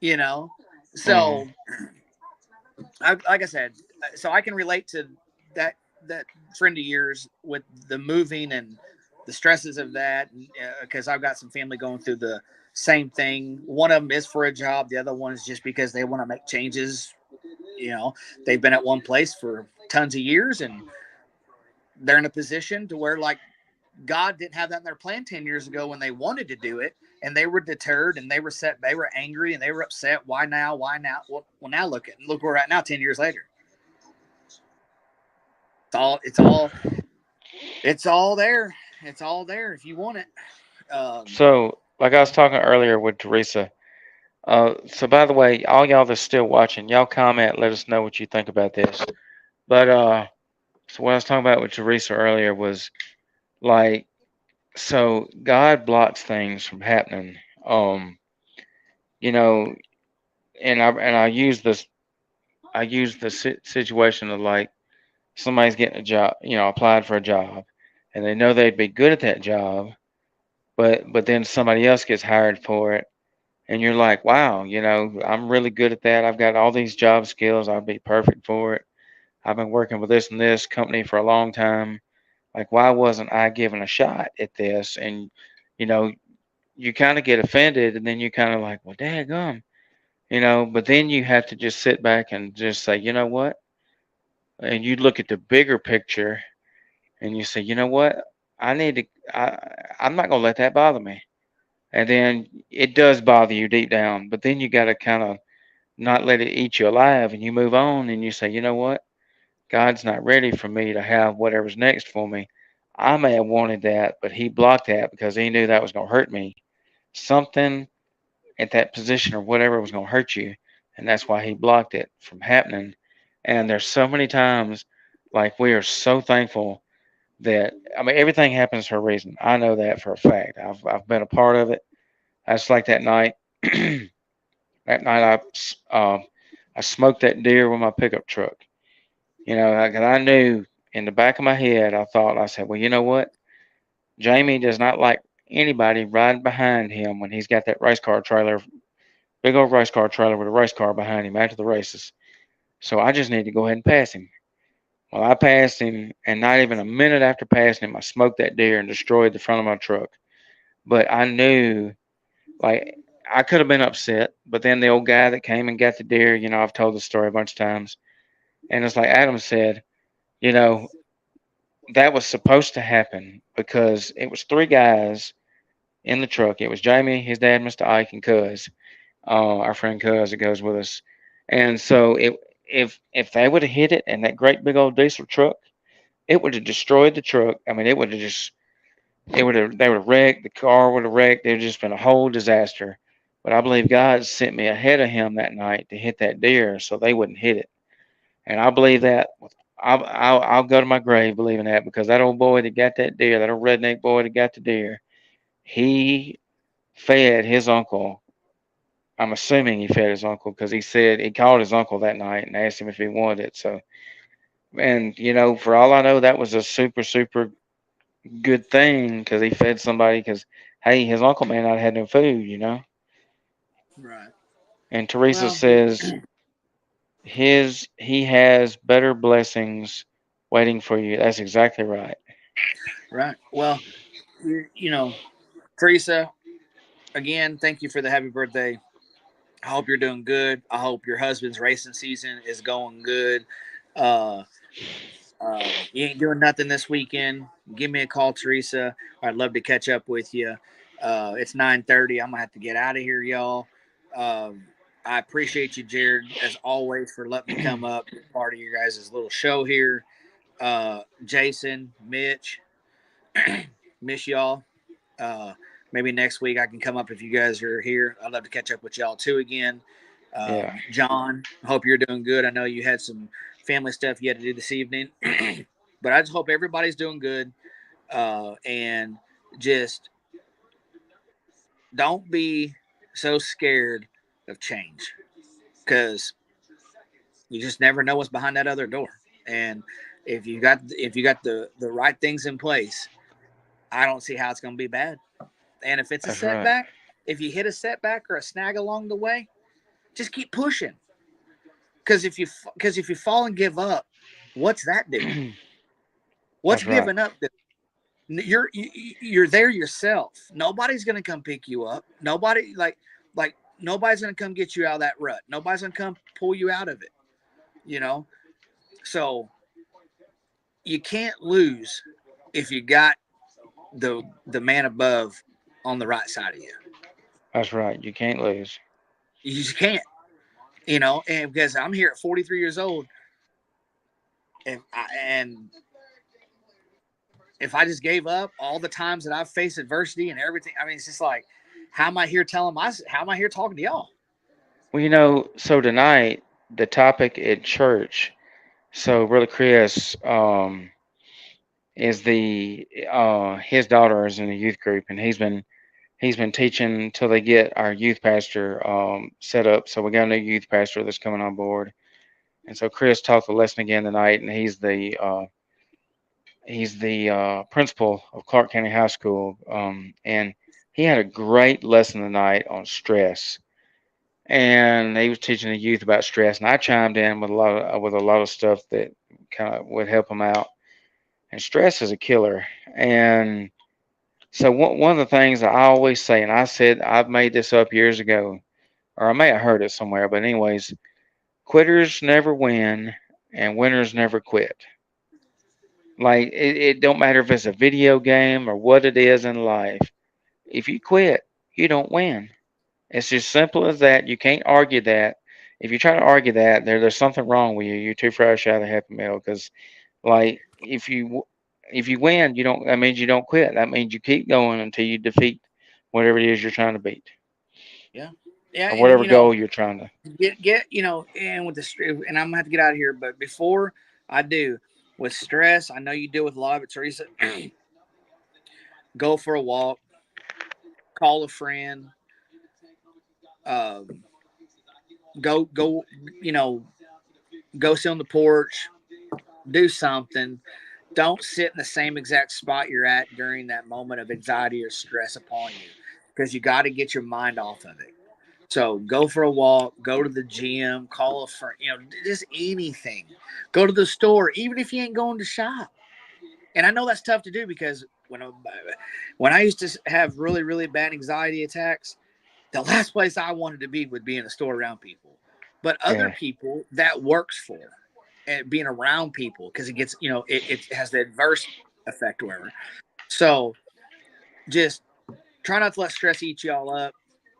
You know, Mhm. so like I said, so I can relate to that friend of yours with the moving and the stresses of that, because I've got some family going through the same thing. One of them is for a job, the other one is just because they want to make changes. You know, they've been at one place for tons of years, and they're in a position to where like God didn't have that in their plan 10 years ago when they wanted to do it, and they were deterred and they were set, they were angry and they were upset. Why now? Why now? Well, now look where we're at now, 10 years later. It's all there. It's all there if you want it. Um, So, like I was talking earlier with Teresa. So by the way, all y'all that's still watching, y'all comment, let us know what you think about this. But so what I was talking about with Teresa earlier was like, so God blocks things from happening. Um, you know, and I use this, I use the situation of like somebody's getting a job, applied for a job, and they know they'd be good at that job, but then somebody else gets hired for it, and you're like, wow, I'm really good at that. I've got all these job skills. I'd be perfect for it. I've been working with this and this company for a long time. Like, why wasn't I given a shot at this? And, you know, you kind of get offended, and then you kind of like, well, daggum, but then you have to just sit back and just say, you know what? And you look at the bigger picture and you say, you know what? I need to, I'm not going to let that bother me. And then it does bother you deep down, but then you got to kind of not let it eat you alive, and you move on and you say, you know what? God's not ready for me to have whatever's next for me. I may have wanted that, but He blocked that because He knew that was going to hurt me. Something at that position or whatever was going to hurt you, and that's why He blocked it from happening. And there's so many times, like, we are so thankful that, I mean, everything happens for a reason. I know that for a fact. I've been a part of it. That's like that night. That night I smoked that deer with my pickup truck. And I knew in the back of my head, I said, well, you know what? Jamie does not like anybody riding behind him when he's got that race car trailer, big old race car trailer with a race car behind him after the races. So I just need to go ahead and pass him. Well, I passed him, and not even a minute after passing him, I smoked that deer and destroyed the front of my truck. But I knew, like, I could have been upset, but then the old guy that came and got the deer, I've told the story a bunch of times. And it's like Adam said, you know, that was supposed to happen because it was three guys in the truck. It was Jamie, his dad, Mr. Ike, and Cuz, our friend Cuz that goes with us. And so if they would have hit it and that great big old diesel truck, it would have destroyed the truck. I mean, they would have wrecked, the car would have wrecked. It would have just been a whole disaster. But I believe God sent me ahead of him that night to hit that deer so they wouldn't hit it. And I believe that. I'll go to my grave believing that, because that old boy that got that deer, that old redneck boy that got the deer, he fed his uncle. I'm assuming he fed his uncle because he said he called his uncle that night and asked him if he wanted it. So, and for all I know, that was a super, super good thing because he fed somebody. Because hey, his uncle may not have had no food. right. And Teresa Well, says he has better blessings waiting for you. That's exactly right. right. Well, Teresa, again, thank you for the happy birthday. I hope you're doing good. I hope your husband's racing season is going good. Uh, you ain't doing nothing this weekend. Give me a call, Teresa. I'd love to catch up with you. It's 9:30. I'm gonna have to get out of here, y'all. I appreciate you, Jared, as always, for letting me come up, be part of your guys' little show here. Jason, Mitch, miss y'all. Uh, Maybe next week I can come up if you guys are here. I'd love to catch up with y'all too again. Yeah. John, hope you're doing good. I know you had some family stuff you had to do this evening, but I just hope everybody's doing good, and just don't be so scared of change because you just never know what's behind that other door. And if you got the right things in place, I don't see how it's going to be bad. And if it's a That's right. setback, if you hit a setback or a snag along the way, just keep pushing. Because if you fall and give up, what's that do? What's That's right. giving up? You're there yourself. Nobody's gonna come pick you up. Nobody, nobody's gonna come get you out of that rut. Nobody's gonna come pull you out of it. You know, so you can't lose if you got the man above on the right side of you. That's right. You can't lose. You just can't. And because I'm here at 43 years old, and if I just gave up all the times that I've faced adversity and everything, I mean, it's just like, how am I here talking to y'all? Well, so tonight the topic at church. So Brother Chris, is the his daughter is in the youth group, and he's been teaching until they get our youth pastor set up. So we got a new youth pastor that's coming on board, and so Chris taught the lesson again tonight, and he's the principal of Clark County High School, and he had a great lesson tonight on stress, and he was teaching the youth about stress, and I chimed in with a lot of stuff that kind of would help them out. And stress is a killer, and so one of the things I always say, and I said I've made this up years ago, or I may have heard it somewhere, but anyways, quitters never win, and winners never quit. Like it don't matter if it's a video game or what it is in life. If you quit, you don't win. It's just simple as that. You can't argue that. If you try to argue that, there's something wrong with you. You're too fresh out of the happy meal. Because like if you win, you don't. That means you don't quit. That means you keep going until you defeat whatever it is you're trying to beat, Yeah, yeah, or and whatever goal you're trying to. and with and I'm gonna have to get out of here, but before I do, with stress, I know you deal with a lot of it, Teresa. Go for a walk, call a friend, um, go, you know, go sit on the porch, do something. Don't sit in the same exact spot you're at during that moment of anxiety or stress upon you, because you got to get your mind off of it. So go for a walk, go to the gym, call a friend, just anything. Go to the store, even if you ain't going to shop. And I know that's tough to do because when I used to have really, really bad anxiety attacks, the last place I wanted to be would be in a store around people. But other Yeah, people that works for, and being around people, because it gets, it has the adverse effect or whatever. So just try not to let stress eat y'all up.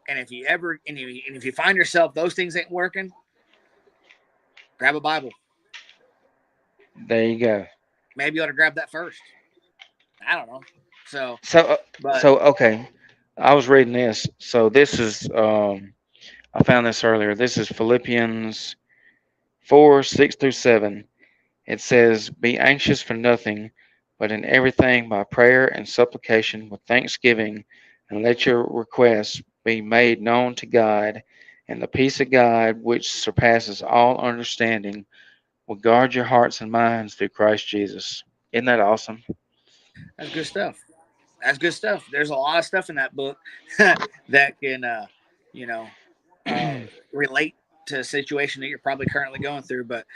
And if you find yourself those things ain't working, grab a Bible. there you go. Maybe you ought to grab that first. I don't know. So, So but okay, I was reading this. So this is I found this earlier. This is Philippians 4:6-7. It says, "Be anxious for nothing, but in everything by prayer and supplication with thanksgiving, and let your requests be made known to God, and the peace of God, which surpasses all understanding, will guard your hearts and minds through Christ Jesus." Isn't that awesome? that's good stuff. That's good stuff. There's a lot of stuff in that book that can, you know, uh, relate to a situation that you're probably currently going through. But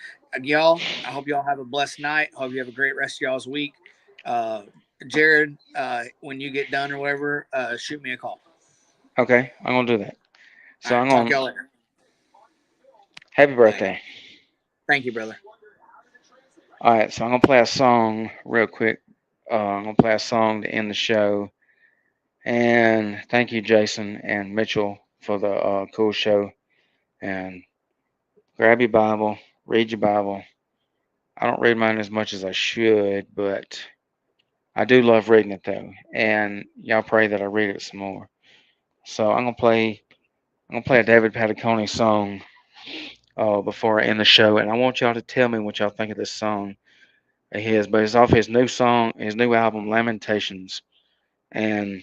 y'all, I hope y'all have a blessed night. Hope you have a great rest of y'all's week. Uh, Jared, when you get done or whatever, shoot me a call. Okay, I'm gonna do that. All So I'm right, talk gonna y'all later. happy Later. birthday. Thank you, brother. All right, so I'm gonna play a song real quick. I'm gonna play a song to end the show. And thank you, Jason and Mitchell, for the cool show. And grab your Bible, read your Bible. I don't read mine as much as I should, but I do love reading it though. And y'all pray that I read it some more. So I'm gonna play a David Patacone song before I end the show, and I want y'all to tell me what y'all think of this song of his. But it's off his new album, Lamentations. And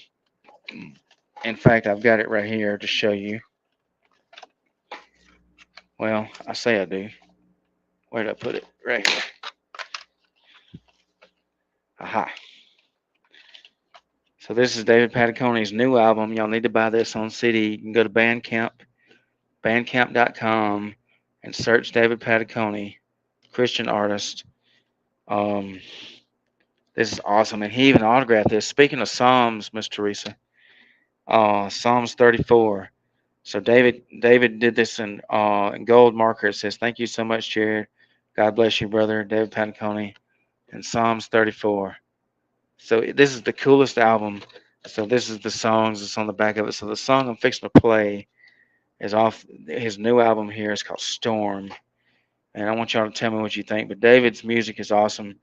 In fact, I've got it right here to show you. Well, I say I do. Where did I put it? Right here. Aha. So this is David Patacone's new album. Y'all need to buy this on CD. You can go to Bandcamp, bandcamp.com, and search David Patacone, Christian artist. Um, this is awesome, and he even autographed this. Speaking of Psalms, Miss Teresa, Psalms 34. So David did this in gold marker. It says, "Thank you so much, Jared. God bless you, brother, David Patacone." And Psalms 34. So this is the coolest album. So this is the songs that's on the back of it. So the song I'm fixing to play is off his new album here. It's called Storm. And I want y'all to tell me what you think. But David's music is awesome.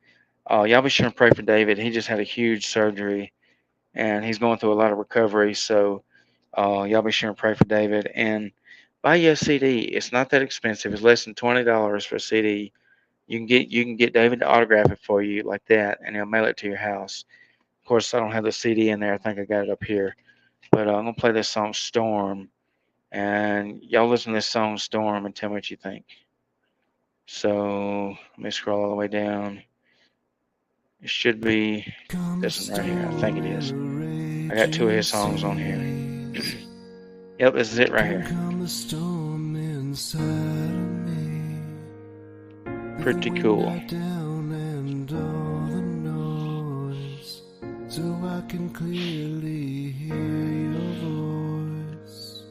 Y'all be sure and pray for David. He just had a huge surgery and he's going through a lot of recovery. So y'all be sure and pray for David. And buy you a CD. It's not that expensive. It's less than $20 for a CD. You can get David to autograph it for you like that, and he'll mail it to your house. Of course, I don't have the CD in there. I think I got it up here. But I'm gonna play this song Storm, and y'all listen to this song Storm and tell me what you think. So let me scroll all the way down. It should be this one right here. I think it is. I got two of his songs on here. Yep, this is it right here. Pretty cool. So I can clearly hear your voice.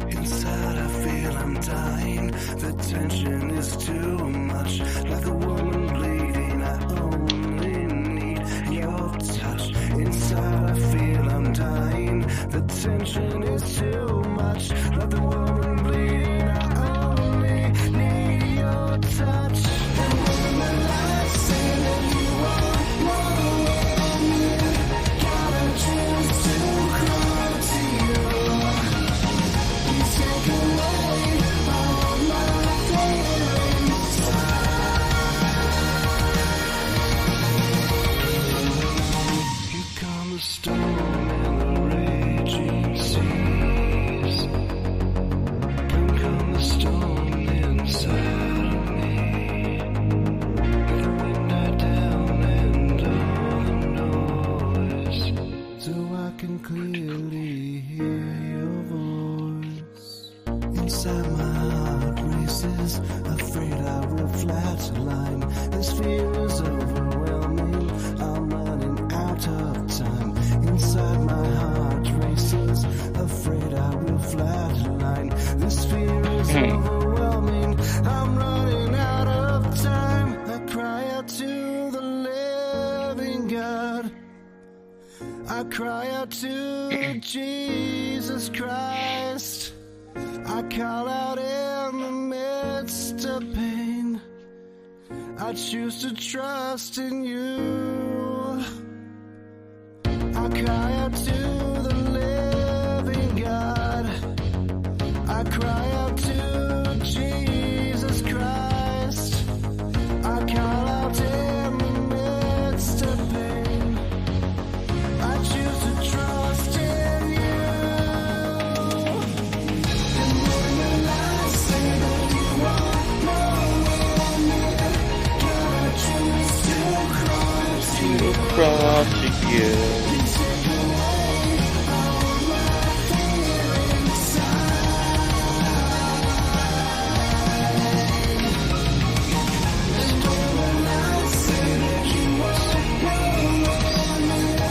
Inside I feel I'm dying. The tension is too much. Like a woman bleeding, I only need your touch. Inside I feel I'm dying. The tension is too much. Like the woman bleeding, I only need your touch. And when the lights say that you are gotta choose to cry to you. You take away all my feelings. You calm the storm and the raging seas. You calm the storm inside of me. Let the wind die down and all the noise, so I can clearly hear your voice. Inside my heart races, afraid I will flatline. This fear is overwhelming, I'm running out of time. Inside my heart races, afraid I will flatline. This fear is overwhelming, I'm running out of time. I cry out to the living God. I cry out to Jesus Christ. I call out in the midst of pain. I choose to trust in you. I cry out to the living God. I cry out to Jesus Christ. I call out in the midst of pain. I choose to trust in you. And when the lights say that you are nowhere near, gotta choose to cry to you. Cry to you. You take away all my fear inside. And when the lights say that you are nowhere near,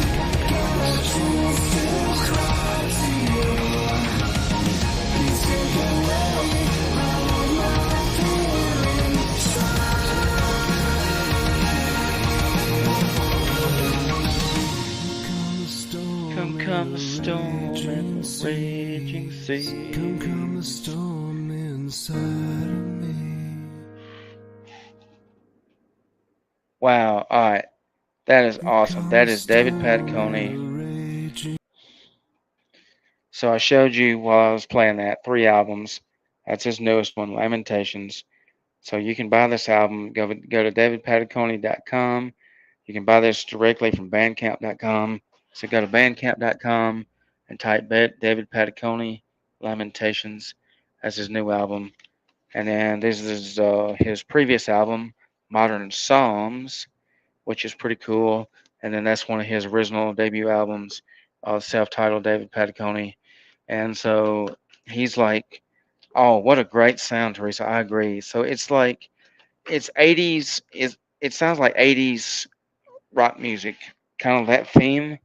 gotta choose to cry to you. You take away all my fear inside. Come the storm and the raging sea. Come the storm inside of me. Wow, alright. That is awesome. That is David Patacone. So I showed you while I was playing that 3 albums. That's his newest one, Lamentations. So you can buy this album. Go to davidpatacone.com. You can buy this directly from bandcamp.com. So go to bandcamp.com, and type David Patacone Lamentations as his new album. And then this is his previous album, Modern Psalms, which is pretty cool. And then that's one of his original debut albums, self-titled David Patacone. And so he's like, oh, what a great sound, Teresa. I agree. So it's like it's 80s. It sounds like 80s rock music, kind of that theme,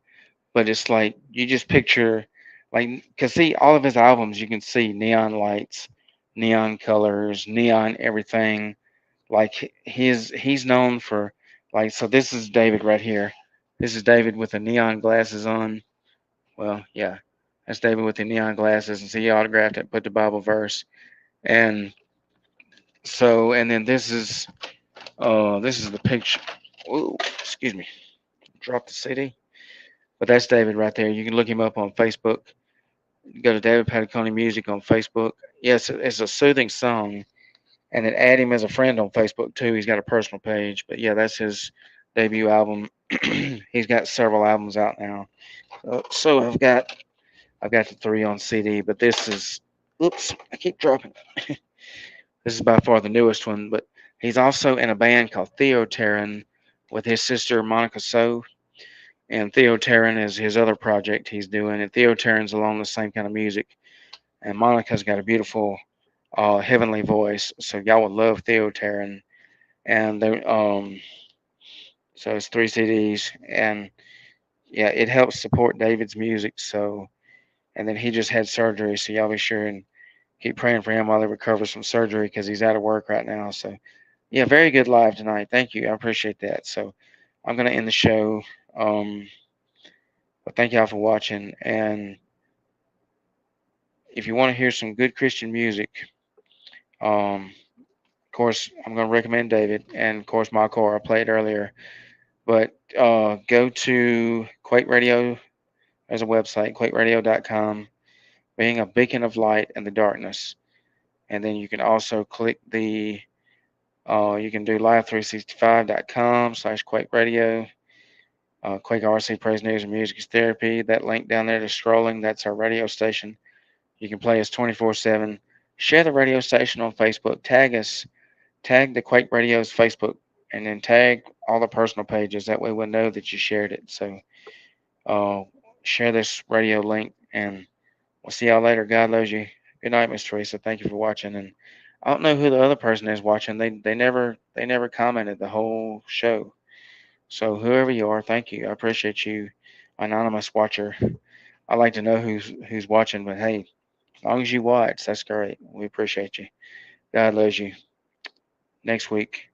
but it's like you just picture, like, cause see all of his albums, you can see neon lights, neon colors, neon everything. Like he's known for, like, so this is David right here. This is David with the neon glasses on. Well, yeah, that's David with the neon glasses, and so he autographed it, put the Bible verse, and so and then this is the picture. Ooh, excuse me, dropped the CD. But that's David right there. You can look him up on Facebook. Go to David Patacone Music on Facebook. Yes, it's a soothing song, and then add him as a friend on Facebook too. He's got a personal page. But yeah, that's his debut album. He's got several albums out now. So I've got the three on CD, but this is, oops, I keep dropping. This is by far the newest one. But he's also in a band called Theo Terran with his sister Monica So. And Theo Terran is his other project he's doing. And Theo Terran's along the same kind of music. And Monica's got a beautiful, heavenly voice. So y'all would love Theo Terran. And they, so it's three CDs. And yeah, it helps support David's music. So, and then he just had surgery. So y'all be sure and keep praying for him while he recovers from surgery because he's out of work right now. So yeah, very good live tonight. Thank you. I appreciate that. So I'm going to end the show. Um, but thank y'all for watching. And if you want to hear some good Christian music, of course, I'm going to recommend David, and of course, my core. I played earlier. But go to Quake Radio. There's a website, quakeradio.com, being a beacon of light in the darkness. And then you can also click you can do live365.com/Quake Radio. Quake RC Praise News and Music is Therapy. That link down there is scrolling. That's our radio station. You can play us 24/7. Share the radio station on Facebook. Tag us. Tag the Quake Radio's Facebook, and then tag all the personal pages. That way we'll know that you shared it. So uh, share this radio link, and we'll see y'all later. God loves you. Good night, Miss Teresa. Thank you for watching. And I don't know who the other person is watching. They never commented the whole show. So whoever you are, thank you. I appreciate you, anonymous watcher. I like to know who's watching, but hey, as long as you watch, that's great. We appreciate you. God loves you. Next week.